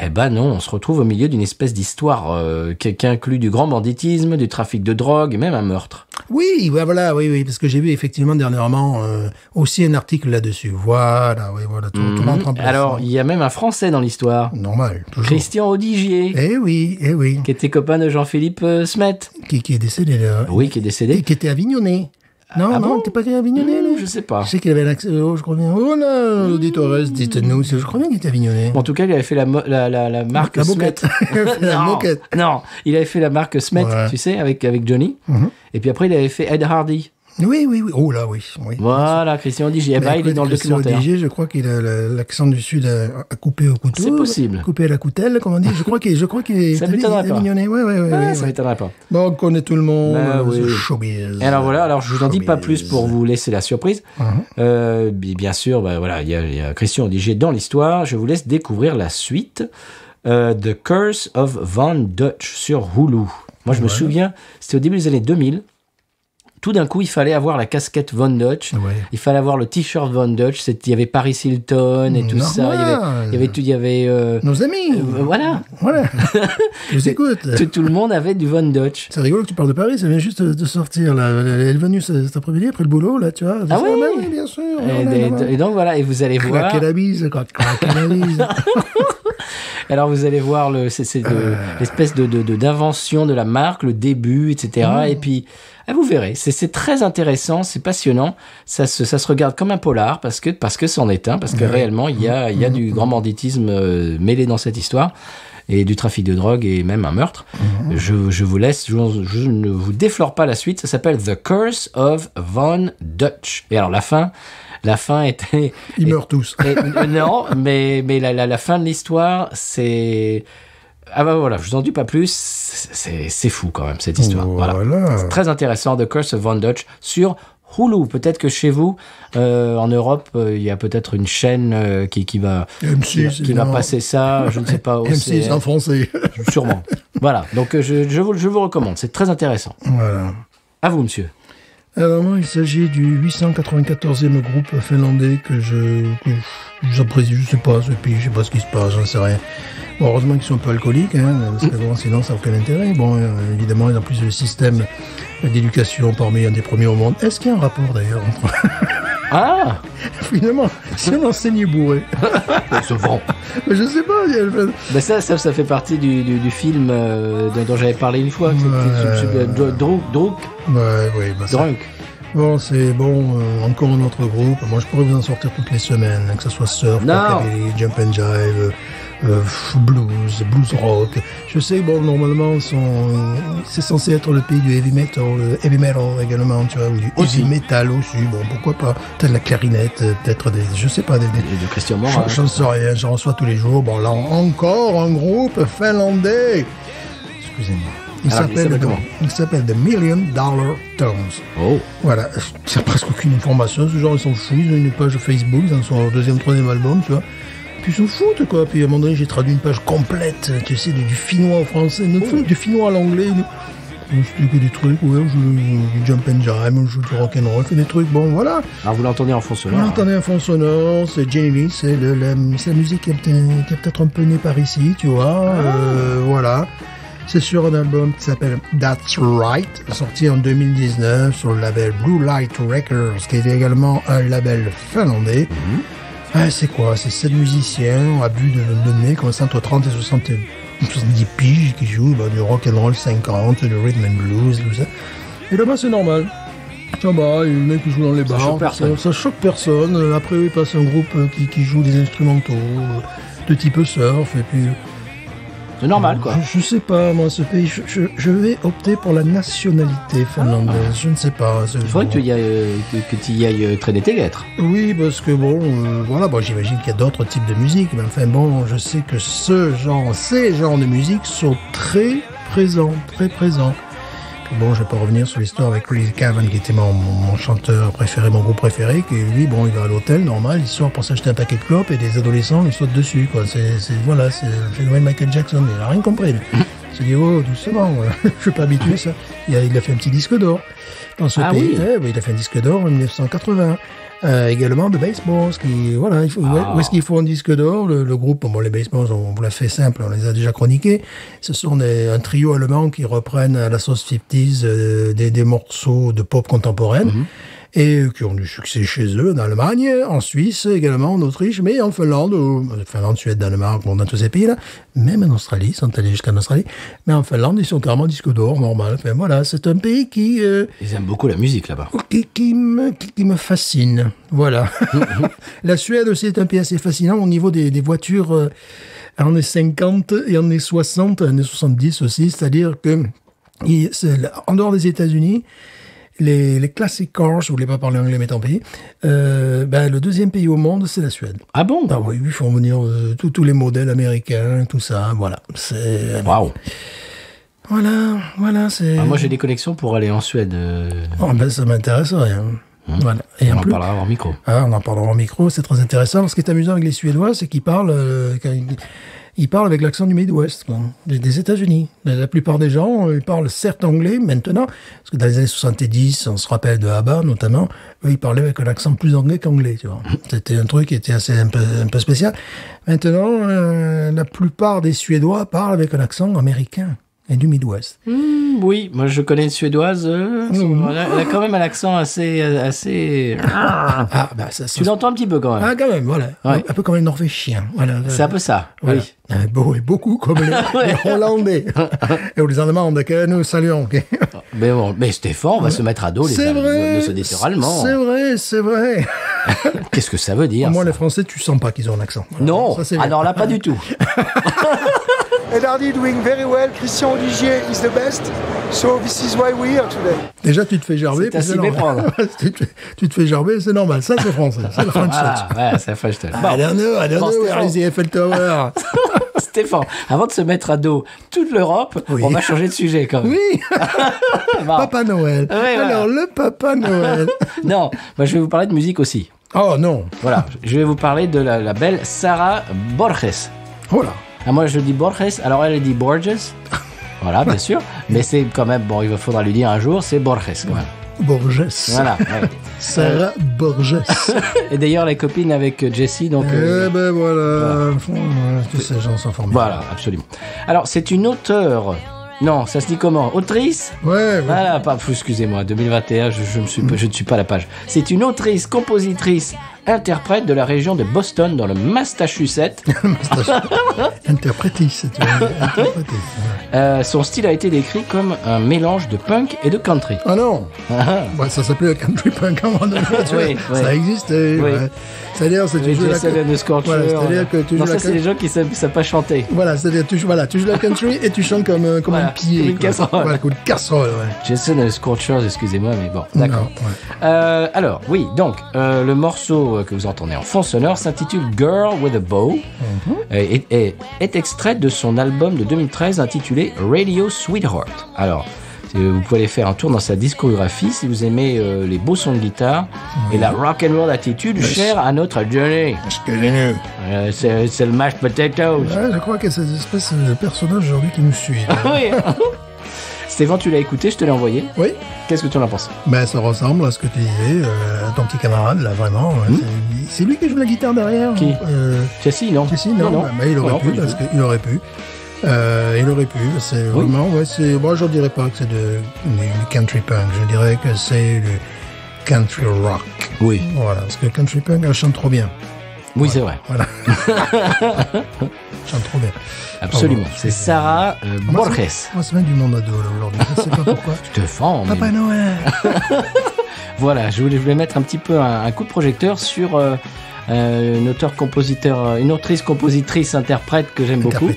[SPEAKER 1] Eh ben non, on se retrouve au milieu d'une espèce d'histoire qui inclut du grand banditisme, du trafic de drogue et même un meurtre.
[SPEAKER 2] Oui, voilà, oui, parce que j'ai vu effectivement dernièrement aussi un article là-dessus. Voilà, tout rentre en place.
[SPEAKER 1] Alors, il y a même un Français dans l'histoire,
[SPEAKER 2] Normal, toujours.
[SPEAKER 1] Christian Audigier,
[SPEAKER 2] Eh oui,
[SPEAKER 1] qui était copain de Jean-Philippe Smet.
[SPEAKER 2] qui est décédé là.
[SPEAKER 1] Oui, qui est décédé.
[SPEAKER 2] Et qui était avignonné. Non,
[SPEAKER 1] Ah
[SPEAKER 2] non,
[SPEAKER 1] bon
[SPEAKER 2] t'es pas avignonné, là?
[SPEAKER 1] Je sais pas.
[SPEAKER 2] Je sais qu'il avait un accent, je crois bien. Oh là, auditeurs, dites-nous, je crois bien qu'il était avignonné.
[SPEAKER 1] En tout cas, il avait fait la marque
[SPEAKER 2] La
[SPEAKER 1] Smet.
[SPEAKER 2] moquette. La
[SPEAKER 1] Non,
[SPEAKER 2] moquette.
[SPEAKER 1] non, il avait fait la marque Smet,
[SPEAKER 2] Ouais.
[SPEAKER 1] tu sais, avec Johnny. Et puis après, il avait fait Ed Hardy.
[SPEAKER 2] Oui. Oh là, oui.
[SPEAKER 1] Voilà, Christian Digier. Eh ben, il est dans le
[SPEAKER 2] Christian
[SPEAKER 1] documentaire.
[SPEAKER 2] Digier, je crois qu'il a l'accent du Sud à couper au couteau.
[SPEAKER 1] C'est possible.
[SPEAKER 2] Couper à la coutelle, comme on dit. Je crois qu'il est
[SPEAKER 1] Ça m'étonnerait pas.
[SPEAKER 2] mignonnet. Ouais.
[SPEAKER 1] Ça m'étonnerait pas.
[SPEAKER 2] Bon, on connaît tout le monde.
[SPEAKER 1] Bah, oui.
[SPEAKER 2] C'est showbiz.
[SPEAKER 1] Et alors voilà, alors je vous en dis pas
[SPEAKER 2] Showbiz.
[SPEAKER 1] plus pour vous laisser la surprise. Bien sûr, bah, voilà, il y a Christian Digier dans l'histoire. Je vous laisse découvrir la suite. The Curse of Von Dutch sur Hulu. Moi, je me souviens, c'était au début des années 2000. Tout d'un coup, il fallait avoir la casquette Von Dutch.
[SPEAKER 2] Ouais.
[SPEAKER 1] Il fallait avoir le t-shirt Von Dutch. Il y avait Paris Hilton et tout ça. Il y avait
[SPEAKER 2] Nos amis.
[SPEAKER 1] voilà.
[SPEAKER 2] Je vous écoute.
[SPEAKER 1] Tout le monde avait du Von Dutch.
[SPEAKER 2] C'est rigolo que tu parles de Paris, ça vient juste de sortir. Là. Elle est venue cet après-midi après le boulot, là, tu vois.
[SPEAKER 1] Ah oui.
[SPEAKER 2] Oui, bien sûr.
[SPEAKER 1] Et donc voilà, et vous allez voir.
[SPEAKER 2] Claquer la bise, claquer la bise.
[SPEAKER 1] Alors vous allez voir l'espèce d'invention de la marque, le début, etc. Et puis vous verrez, c'est très intéressant, c'est passionnant. Ça se regarde comme un polar parce que c'en est un, parce que réellement il y a du grand banditisme mêlé dans cette histoire. Et du trafic de drogue et même un meurtre. Je vous laisse, je ne vous déflore pas la suite. Ça s'appelle The Curse of Von Dutch. Et alors la fin était...
[SPEAKER 2] Ils meurent tous.
[SPEAKER 1] Non, mais la fin de l'histoire, c'est... Ah bah voilà, je vous en dis pas plus. C'est fou quand même cette histoire. Voilà. C'est très intéressant. The Curse of Von Dutch sur Hulu. Peut-être que chez vous, en Europe, il y a peut-être une chaîne qui va passer ça. Je ne sais pas.
[SPEAKER 2] M6 en français.
[SPEAKER 1] Sûrement. Voilà. Donc je vous recommande. C'est très intéressant.
[SPEAKER 2] Voilà.
[SPEAKER 1] À vous, monsieur.
[SPEAKER 2] Alors moi, il s'agit du 894e groupe finlandais que j'apprécie. Je sais pas ce pays, je sais pas ce qui se passe, j'en sais rien. Bon, heureusement qu'ils sont un peu alcooliques, parce que bon, sinon ça n'a aucun intérêt. Bon, évidemment, ils ont plus le système d'éducation parmi un des premiers au monde. Est-ce qu'il y a un rapport d'ailleurs entre...
[SPEAKER 1] Ah
[SPEAKER 2] Finalement, si on enseignait bourré.
[SPEAKER 1] Se vend.
[SPEAKER 2] Mais je sais pas.
[SPEAKER 1] Ben ça fait partie du film dont j'avais parlé une fois. Drunk.
[SPEAKER 2] Ouais,
[SPEAKER 1] Drunk.
[SPEAKER 2] Bon, c'est bon, encore un autre groupe. Moi, je pourrais vous en sortir toutes les semaines, que ce soit surf, rockabilly, jump and jive, blues rock. Je sais, bon, normalement, c'est censé être le pays du heavy metal également, tu vois, ou du heavy metal aussi. Bon, pourquoi pas? Peut-être la clarinette, peut-être
[SPEAKER 1] de Christian Morin.
[SPEAKER 2] J'en sais rien, j'en reçois tous les jours. Bon, là, encore un groupe finlandais. Excusez-moi. Il s'appelle The $1 Million Tones.
[SPEAKER 1] Oh.
[SPEAKER 2] Voilà, c'est presque aucune information. Ce genre, ils s'en foutent. Ils ont une page Facebook, ils en sont leur deuxième, troisième album, tu vois. Puis ils s'en foutent, quoi. Puis à un moment donné, j'ai traduit une page complète, tu sais, du finnois au français, du finnois à l'anglais. Je fais des trucs, ouais, je joue du jump and jam, je joue du rock'n'roll, je fais des trucs, bon, voilà.
[SPEAKER 1] Alors vous l'entendez en fond sonore.
[SPEAKER 2] Vous l'entendez en fond sonore, c'est Jenny Lee, c'est la musique qui est peut-être un peu née par ici, tu vois. Voilà. C'est sur un album qui s'appelle That's Right, sorti en 2019 sur le label Blue Light Records, qui est également un label finlandais. C'est quoi? C'est 7 musiciens à but de nez, comme ça, entre 30 et 70 piges qui jouent du rock and roll 50, du rhythm and blues, tout ça. Et là-bas, c'est normal. Ça va, les mecs qui jouent dans les bars. Ça choque personne. Après, il passe un groupe qui joue des instrumentaux de type surf, et puis...
[SPEAKER 1] C'est normal, quoi.
[SPEAKER 2] Je sais pas, moi, ce pays, je vais opter pour la nationalité finlandaise. Je ne sais pas.
[SPEAKER 1] Il faudrait que tu y ailles traîner tes lettres.
[SPEAKER 2] Oui, parce que bon, j'imagine qu'il y a d'autres types de musique, mais enfin bon, je sais que ces genres de musique sont très présents. Bon, je vais pas revenir sur l'histoire avec Chris Cavan, qui était mon chanteur préféré, mon groupe préféré, qui lui, bon, il va à l'hôtel, normal, il sort pour s'acheter un paquet de clopes et des adolescents lui sautent dessus, quoi. C'est le phénomène Michael Jackson, il a rien compris, lui. Il se dit, oh, doucement, je suis pas habitué à ça. Il a fait un petit disque d'or dans ce pays. Oui. Il a fait un disque d'or en 1980. Également de Baseballs, où est-ce qu'il faut un disque d'or? Le groupe, les Baseballs, on vous l'a fait simple, on les a déjà chroniqués. Ce sont un trio allemand qui reprennent à la sauce 50s des morceaux de pop contemporaine. Et qui ont du succès chez eux, en Allemagne, en Suisse, également en Autriche, mais en Finlande, Suède, Danemark, dans tous ces pays-là, même en Australie, ils sont allés jusqu'en Australie, mais en Finlande, ils sont carrément disque d'or, normal. Enfin, voilà, c'est un pays qui...
[SPEAKER 1] Ils aiment beaucoup la musique, là-bas.
[SPEAKER 2] Qui me fascine, voilà. La Suède aussi est un pays assez fascinant au niveau des voitures années 50 et années 60, années 70 aussi, c'est-à-dire que en dehors des États-Unis, les classic cars, je voulais pas parler anglais, mais tant pis. Le deuxième pays au monde, c'est la Suède.
[SPEAKER 1] Ah bon?
[SPEAKER 2] Ah oui, ils font venir tous les modèles américains, tout ça, voilà. C'est...
[SPEAKER 1] Waouh.
[SPEAKER 2] Voilà, c'est...
[SPEAKER 1] Ah, moi, j'ai des connexions pour aller en Suède.
[SPEAKER 2] Oh, ça m'intéresserait. Hein. Voilà. Et
[SPEAKER 1] On en
[SPEAKER 2] plus,
[SPEAKER 1] parlera hors micro.
[SPEAKER 2] on en parlera en micro, c'est très intéressant. Ce qui est amusant avec les Suédois, c'est qu'ils parlent, ils parlent avec l'accent du Midwest, quoi, des États-Unis. La plupart des gens, ils parlent certes anglais maintenant, parce que dans les années 70, on se rappelle de ABBA notamment, eux, ils parlaient avec un accent plus anglais qu'anglais, tu vois. C'était un truc qui était un peu spécial. Maintenant, la plupart des Suédois parlent avec un accent américain et du Midwest.
[SPEAKER 1] Oui, moi je connais une Suédoise. Elle a quand même un accent assez... Tu l'entends un petit peu quand même.
[SPEAKER 2] Ah, quand même, voilà.
[SPEAKER 1] Ouais.
[SPEAKER 2] Un peu comme les Norvégiens. Voilà.
[SPEAKER 1] C'est un peu ça.
[SPEAKER 2] Voilà.
[SPEAKER 1] Oui.
[SPEAKER 2] Beaucoup comme les Hollandais. Et les Allemands que nous saluons.
[SPEAKER 1] Mais Stéphane, on va se mettre à dos
[SPEAKER 2] C'est vrai.
[SPEAKER 1] nos auditeurs allemands.
[SPEAKER 2] C'est vrai.
[SPEAKER 1] Qu'est-ce que ça veut dire?
[SPEAKER 2] Moi,
[SPEAKER 1] ça
[SPEAKER 2] les Français, tu sens pas qu'ils ont un accent. Voilà.
[SPEAKER 1] Non,
[SPEAKER 2] Ça, c'est bien.
[SPEAKER 1] alors là, pas du tout.
[SPEAKER 7] And Hardy doing very well. Christian Olivier is the best. So this is why we're here today.
[SPEAKER 2] Déjà, tu te fais gerber.
[SPEAKER 1] C'est à
[SPEAKER 2] puis
[SPEAKER 1] s'y
[SPEAKER 2] normal.
[SPEAKER 1] méprendre.
[SPEAKER 2] tu te fais gerber, c'est normal. Ça, c'est français. C'est le French touch.
[SPEAKER 1] Ah, ouais, c'est French touch.
[SPEAKER 2] I don't know
[SPEAKER 1] Bon,
[SPEAKER 2] where is the Eiffel Tower.
[SPEAKER 1] Stéphane, avant de se mettre à dos toute l'Europe,
[SPEAKER 2] Oui.
[SPEAKER 1] on va changer de sujet quand même.
[SPEAKER 2] Oui,
[SPEAKER 1] Bon.
[SPEAKER 2] Papa Noël.
[SPEAKER 1] Ouais, voilà.
[SPEAKER 2] Alors, le Papa Noël.
[SPEAKER 1] Non, moi je vais vous parler de musique aussi.
[SPEAKER 2] Oh non.
[SPEAKER 1] Voilà, je vais vous parler de la belle Sarah Borges.
[SPEAKER 2] Oh là.
[SPEAKER 1] Ah, moi je dis Borges, alors elle dit Borges. Voilà, bien sûr. Mais c'est quand même, bon, il faudra lui dire un jour, c'est Borges quand même.
[SPEAKER 2] Borges.
[SPEAKER 1] Voilà. Ouais.
[SPEAKER 2] Sarah Borges.
[SPEAKER 1] Et d'ailleurs, la copine avec Jessie, donc.
[SPEAKER 2] Eh ben voilà. Tous ces gens sont formidables.
[SPEAKER 1] Voilà, absolument. Alors, c'est une auteure. Non, ça se dit comment? Autrice?
[SPEAKER 2] Ouais.
[SPEAKER 1] Voilà, excusez-moi, 2021, je ne suis pas à la page. C'est une autrice, compositrice, interprète de la région de Boston, dans le Massachusetts.
[SPEAKER 2] Interprétrice, tu vois. Interprétrice.
[SPEAKER 1] Son style a été décrit comme un mélange de punk et de country.
[SPEAKER 2] Ah non. Ouais, ça s'appelait le country punk à un moment donné. Tu vois.
[SPEAKER 1] Oui, oui.
[SPEAKER 2] Ça existait.
[SPEAKER 1] Oui.
[SPEAKER 2] Ouais. C'est-à-dire, c'est tu joues la
[SPEAKER 1] Voilà,
[SPEAKER 2] c'est-à-dire que tu
[SPEAKER 1] non,
[SPEAKER 2] joues
[SPEAKER 1] ça,
[SPEAKER 2] la
[SPEAKER 1] c'est les gens qui ne savent pas chanter.
[SPEAKER 2] Voilà, c'est-à-dire tu joues la country et tu chantes comme
[SPEAKER 1] Voilà,
[SPEAKER 2] un pied.
[SPEAKER 1] comme une
[SPEAKER 2] quoi.
[SPEAKER 1] casserole.
[SPEAKER 2] Voilà, comme une casserole, ouais.
[SPEAKER 1] Jason Scorchers, excusez-moi, mais bon, d'accord.
[SPEAKER 2] Non, ouais.
[SPEAKER 1] Alors, oui, donc, le morceau que vous entendez en fond sonore s'intitule Girl with a Bow et est extrait de son album de 2013 intitulé Radio Sweetheart. Alors, vous pouvez aller faire un tour dans sa discographie si vous aimez les beaux sons de guitare et la rock and roll attitude chère à notre Johnny. C'est le mashed potatoes.
[SPEAKER 2] Ouais, je crois que c'est une espèce de personnage aujourd'hui qui nous suit.
[SPEAKER 1] Oui. Stéphane, tu l'as écouté, je te l'ai envoyé.
[SPEAKER 2] Oui.
[SPEAKER 1] Qu'est-ce que tu en as pensé?
[SPEAKER 2] Ben, ça ressemble à ce que tu disais, à ton petit camarade, là, vraiment. C'est lui qui joue la guitare derrière.
[SPEAKER 1] Qui? Jessie, non?
[SPEAKER 2] Jessie, non. Ben, il aurait
[SPEAKER 1] Non,
[SPEAKER 2] pu,
[SPEAKER 1] pas du
[SPEAKER 2] parce
[SPEAKER 1] tout.
[SPEAKER 2] qu'il aurait pu. Il aurait pu. C'est vraiment, ouais, c'est, moi, je dirais pas que c'est du country punk. Je dirais que c'est du country rock.
[SPEAKER 1] Oui.
[SPEAKER 2] Voilà. Parce que le country punk, elle chante trop bien.
[SPEAKER 1] Oui, c'est vrai.
[SPEAKER 2] Voilà. chante trop bien.
[SPEAKER 1] Absolument.
[SPEAKER 2] Oh,
[SPEAKER 1] C'est Sarah Borges.
[SPEAKER 2] Moi, c'est même du monde ado, là, aujourd'hui. Je sais pas pourquoi.
[SPEAKER 1] Stéphane, mais...
[SPEAKER 2] Papa Noël.
[SPEAKER 1] Voilà, je voulais mettre un petit peu un coup de projecteur sur une une autrice, compositrice, interprète que j'aime beaucoup.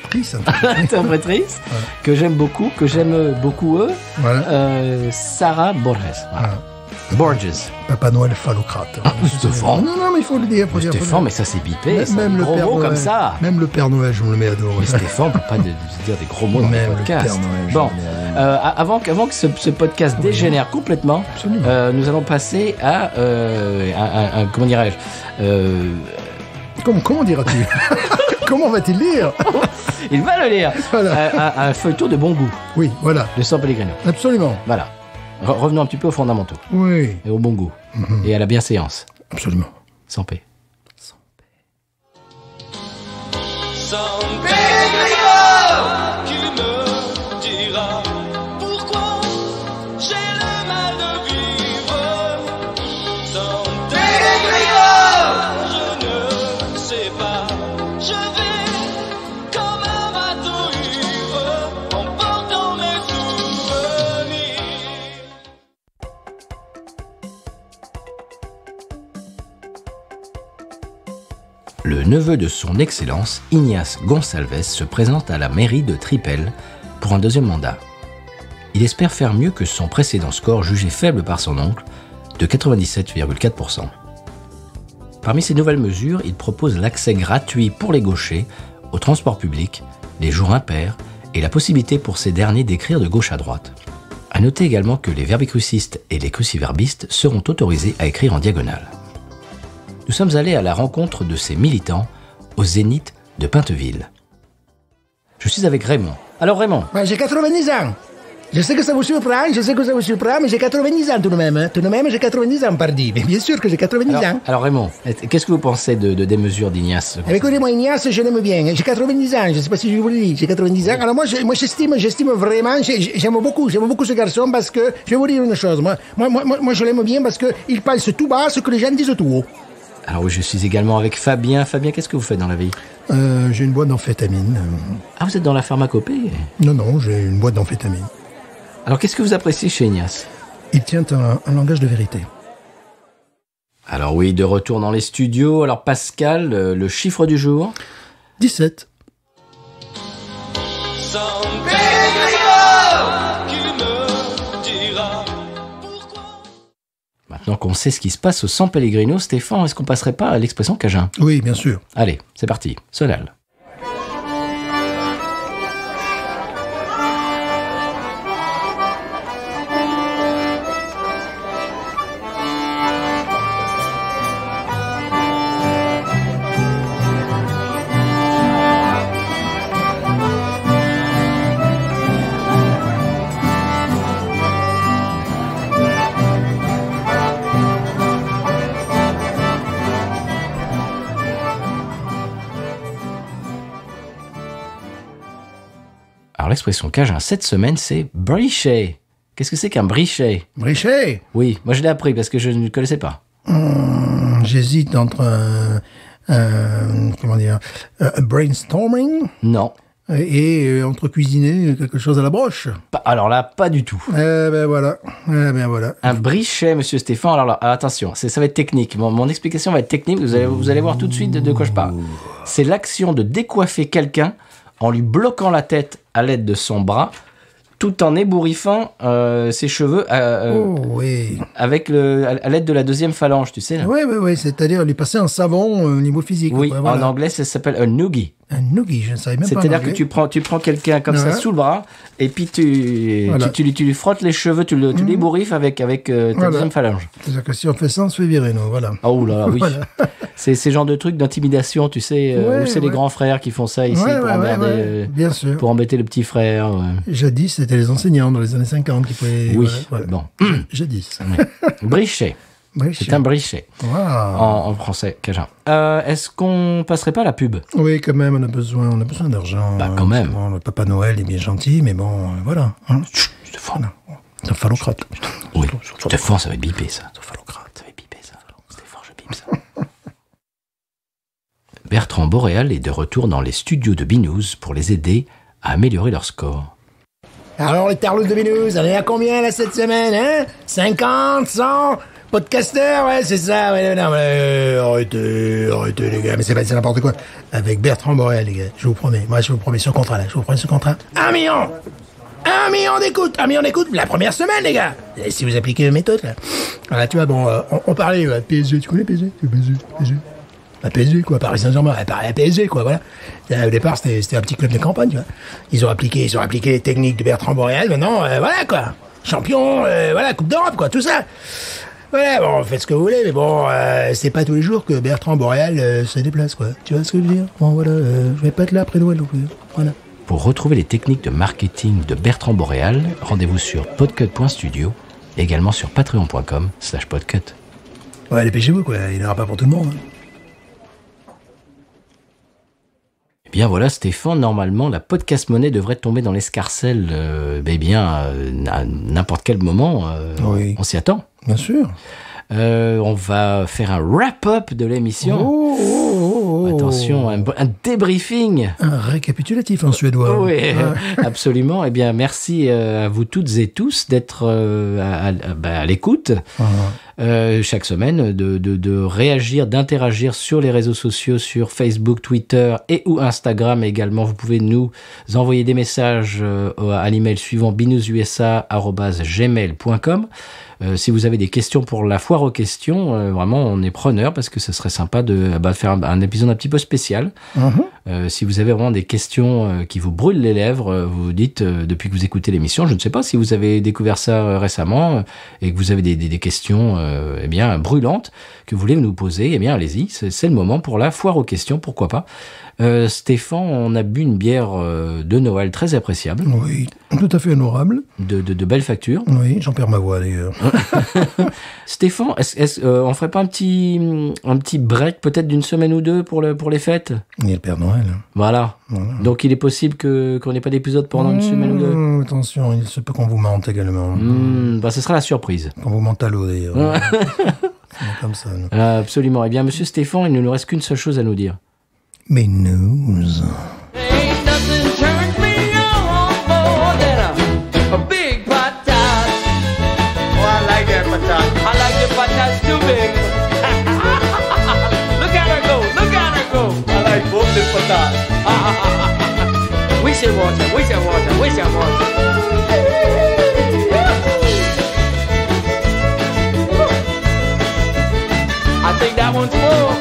[SPEAKER 1] Interprétrice, que j'aime beaucoup, eux.
[SPEAKER 2] Voilà.
[SPEAKER 1] Sarah Borges. Voilà. Borges.
[SPEAKER 2] Papa Noël phallocrate.
[SPEAKER 1] Stéphane.
[SPEAKER 2] Non, mais il faut le dire.
[SPEAKER 1] Stéphane, mais ça c'est bipé. C'est
[SPEAKER 2] Même
[SPEAKER 1] un
[SPEAKER 2] le
[SPEAKER 1] gros
[SPEAKER 2] Père
[SPEAKER 1] mot
[SPEAKER 2] Noël,
[SPEAKER 1] comme ça.
[SPEAKER 2] Même le Père Noël, je me le mets à dos.
[SPEAKER 1] Mais Stéphane ne peut pas dire des gros mots dans
[SPEAKER 2] Même
[SPEAKER 1] le
[SPEAKER 2] le
[SPEAKER 1] podcast.
[SPEAKER 2] Père Noël, je
[SPEAKER 1] Bon,
[SPEAKER 2] me mets à
[SPEAKER 1] avant que ce podcast dégénère complètement,
[SPEAKER 2] Absolument.
[SPEAKER 1] nous allons passer à comment dirais-je
[SPEAKER 2] Comment diras-tu? Comment va-t-il lire?
[SPEAKER 1] Il va le lire.
[SPEAKER 2] Voilà.
[SPEAKER 1] Un feuilleton de bon goût
[SPEAKER 2] Oui, voilà.
[SPEAKER 1] de San Pellegrino.
[SPEAKER 2] Absolument.
[SPEAKER 1] Voilà. Revenons un petit peu aux fondamentaux
[SPEAKER 2] Oui,
[SPEAKER 1] et au bon goût et à la bienséance.
[SPEAKER 2] absolument.
[SPEAKER 1] Sans paix.
[SPEAKER 8] San Pellegrino qui me dira pourquoi j'ai le mal de vivre. San Pellegrino, je ne sais pas, je vais comme un bateau ivre en portant mes souvenirs.
[SPEAKER 1] Le neveu de son Excellence, Ignace Gonçalves, se présente à la mairie de Tripel pour un deuxième mandat. Il il espère faire mieux que son précédent score jugé faible par son oncle, de 97,4%. Parmi ces nouvelles mesures, il propose l'accès gratuit pour les gauchers au transport public, les jours impairs et la possibilité pour ces derniers d'écrire de gauche à droite. À noter également que les verbicrucistes et les cruciverbistes seront autorisés à écrire en diagonale. Nous sommes allés à la rencontre de ces militants au Zénith de Pinteville. Je suis avec Raymond. Alors Raymond,
[SPEAKER 2] J'ai 90 ans. Je sais que ça vous surprend, mais j'ai 90 ans tout de même. Tout de même, j'ai 90 ans, pardi. Mais bien sûr que j'ai 90 ans.
[SPEAKER 1] alors Raymond, qu'est-ce que vous pensez des mesures d'Ignace?
[SPEAKER 2] Écoutez-moi, Ignace, je l'aime bien. J'ai 90 ans, je ne sais pas si je vous le dis. J'ai 90 ans. Alors moi, j'estime vraiment, j'aime beaucoup ce garçon parce que, je vais vous dire une chose. Moi, je l'aime bien parce qu'il pense tout bas ce que les gens disent tout haut.
[SPEAKER 1] Alors oui, je suis également avec Fabien. Fabien, qu'est-ce que vous faites dans la vie?
[SPEAKER 2] J'ai une boîte d'amphétamine.
[SPEAKER 1] Ah, vous êtes dans la pharmacopée?
[SPEAKER 2] Non, j'ai une boîte d'amphétamine.
[SPEAKER 1] Alors qu'est-ce que vous appréciez chez Ignace?
[SPEAKER 2] Il tient un langage de vérité.
[SPEAKER 1] Alors oui, de retour dans les studios. Alors Pascal, le chiffre du jour?
[SPEAKER 2] 17.
[SPEAKER 8] San Pellegrino qui me dira pourquoi.
[SPEAKER 1] Maintenant qu'on sait ce qui se passe au San Pellegrino, Stéphane, est-ce qu'on passerait pas à l'expression Cajun?
[SPEAKER 2] Oui, bien sûr.
[SPEAKER 1] Allez, c'est parti. Solal. Alors l'expression Cajun cette semaine, c'est brichet. Qu'est-ce que c'est qu'un brichet?
[SPEAKER 2] Brichet.
[SPEAKER 1] Oui, moi je l'ai appris parce que je ne le connaissais pas.
[SPEAKER 2] J'hésite entre un brainstorming
[SPEAKER 1] Non.
[SPEAKER 2] et entre cuisiner quelque chose à la broche.
[SPEAKER 1] Alors là, pas du tout.
[SPEAKER 2] Eh ben voilà.
[SPEAKER 1] Un brichet, monsieur Stéphane. Alors là, attention, ça va être technique. Mon explication va être technique. Vous allez voir tout de suite de quoi je parle. C'est l'action de décoiffer quelqu'un en lui bloquant la tête à l'aide de son bras, tout en ébouriffant ses cheveux
[SPEAKER 2] oui.
[SPEAKER 1] avec à l'aide de la deuxième phalange, tu sais. Là.
[SPEAKER 2] Oui, c'est-à-dire lui passer un savon au niveau physique.
[SPEAKER 1] Oui,
[SPEAKER 2] quoi, voilà.
[SPEAKER 1] en anglais, ça s'appelle un noogie.
[SPEAKER 2] Un noogie, je ne savais même pas.
[SPEAKER 1] C'est-à-dire que tu prends quelqu'un comme ça sous le bras et puis tu lui frottes les cheveux, tu l'ébouriffes avec ta deuxième phalange.
[SPEAKER 2] C'est-à-dire que si on fait ça, on se fait virer, nous, voilà.
[SPEAKER 1] Oh là là, oui.
[SPEAKER 2] Voilà.
[SPEAKER 1] C'est ces genres de trucs d'intimidation, tu sais, où c'est les grands frères qui font ça ici pour emmerder,
[SPEAKER 2] bien sûr.
[SPEAKER 1] pour embêter le petit frère. Ouais.
[SPEAKER 2] Jadis, c'était les enseignants dans les années 50 qui pouvaient...
[SPEAKER 1] Oui,
[SPEAKER 2] voilà.
[SPEAKER 1] bon.
[SPEAKER 2] Jadis.
[SPEAKER 1] Brichet.
[SPEAKER 2] Brichet.
[SPEAKER 1] C'est un brichet.
[SPEAKER 2] Wow.
[SPEAKER 1] En français, cajun. Est-ce qu'on passerait pas à la pub?
[SPEAKER 2] Oui, quand même, on a besoin d'argent.
[SPEAKER 1] Bah, quand même.
[SPEAKER 2] Le Papa Noël est bien gentil, mais bon, voilà. Hein.
[SPEAKER 1] Stéphane.
[SPEAKER 2] C'est un phallocrate.
[SPEAKER 1] Oui, Stéphane, ça va être bipé, ça.
[SPEAKER 2] C'est un phallocrate.
[SPEAKER 1] Ça va être bipé, ça. Stéphane, je bipe ça. Bertrand Boréal est de retour dans les studios de Binous pour les aider à améliorer leur score.
[SPEAKER 2] Alors, les tarloutes de Binous, on est à combien, là, cette semaine, hein? 50, 100 podcasters, ouais, c'est ça, ouais, non, mais arrêtez, les gars, mais c'est n'importe quoi. Avec Bertrand Boréal, les gars, je vous promets, ce contrat, là, 1 million! 1 million d'écoutes, la première semaine, les gars! Et si vous appliquez la méthode, là. Voilà, tu vois, bon, on parlait, PSG, tu connais PSG? PSG. La PSG, quoi, Paris Saint-Germain, elle parlait à PSG, quoi, voilà. Au départ, c'était un petit club de campagne, tu vois. Ils ont appliqué les techniques de Bertrand Boréal, maintenant, voilà, quoi. Champion, voilà, Coupe d'Europe, quoi, tout ça. Voilà, bon, faites ce que vous voulez, mais bon, c'est pas tous les jours que Bertrand Boréal se déplace, quoi. Tu vois ce que je veux dire? Bon, voilà, je vais pas être là après Noël non plus, voilà.
[SPEAKER 1] Pour retrouver les techniques de marketing de Bertrand Boréal, rendez-vous sur podcut.studio et également sur patreon.com/podcut.
[SPEAKER 2] Ouais, dépêchez-vous, quoi, il n'y en aura pas pour tout le monde, hein.
[SPEAKER 1] Eh bien voilà Stéphane, normalement la podcast monnaie devrait tomber dans l'escarcelle à n'importe quel moment,
[SPEAKER 2] oui.
[SPEAKER 1] On s'y attend.
[SPEAKER 2] Bien sûr.
[SPEAKER 1] On va faire un wrap-up de l'émission. Attention, un débriefing.
[SPEAKER 2] Un récapitulatif en suédois.
[SPEAKER 1] Oui, absolument. Eh bien, merci à vous toutes et tous d'être à l'écoute. chaque semaine, de réagir, d'interagir sur les réseaux sociaux, sur Facebook, Twitter et ou Instagram également. Vous pouvez nous envoyer des messages à l'email suivant binoususa@gmail.com. Si vous avez des questions pour la foire aux questions, vraiment on est preneur parce que ce serait sympa de faire un épisode un petit peu spécial. Si vous avez vraiment des questions qui vous brûlent les lèvres, vous dites depuis que vous écoutez l'émission, je ne sais pas si vous avez découvert ça récemment et que vous avez des questions eh bien brûlantes que vous voulez nous poser, eh bien allez-y, c'est le moment pour la foire aux questions, pourquoi pas. Stéphane, on a bu une bière de Noël très appréciable.
[SPEAKER 2] Oui, tout à fait honorable.
[SPEAKER 1] De belle facture.
[SPEAKER 2] Oui, j'en perds ma voix d'ailleurs.
[SPEAKER 1] Stéphane, on ferait pas un petit break peut-être d'une semaine ou deux pour les fêtes?
[SPEAKER 2] Il y a le Père Noël.
[SPEAKER 1] Voilà. Donc il est possible qu'on n'ait pas d'épisode pendant une semaine ou deux.
[SPEAKER 2] Attention, il se peut qu'on vous mente également.
[SPEAKER 1] Ce sera la surprise.
[SPEAKER 2] Qu'on vous mente à l'eau d'ailleurs. C'est comme ça. Nous.
[SPEAKER 1] Absolument. Eh bien, monsieur Stéphane, il ne nous reste qu'une seule chose à nous dire.
[SPEAKER 2] Mais news.
[SPEAKER 8] Ain't nothing turns me on more than a big patat. Oh, I like that patat. I like the patats too big. Look at her go, look at her go. I like both the patats. We should watch her, we should watch her, we should watch her. I think that one's full.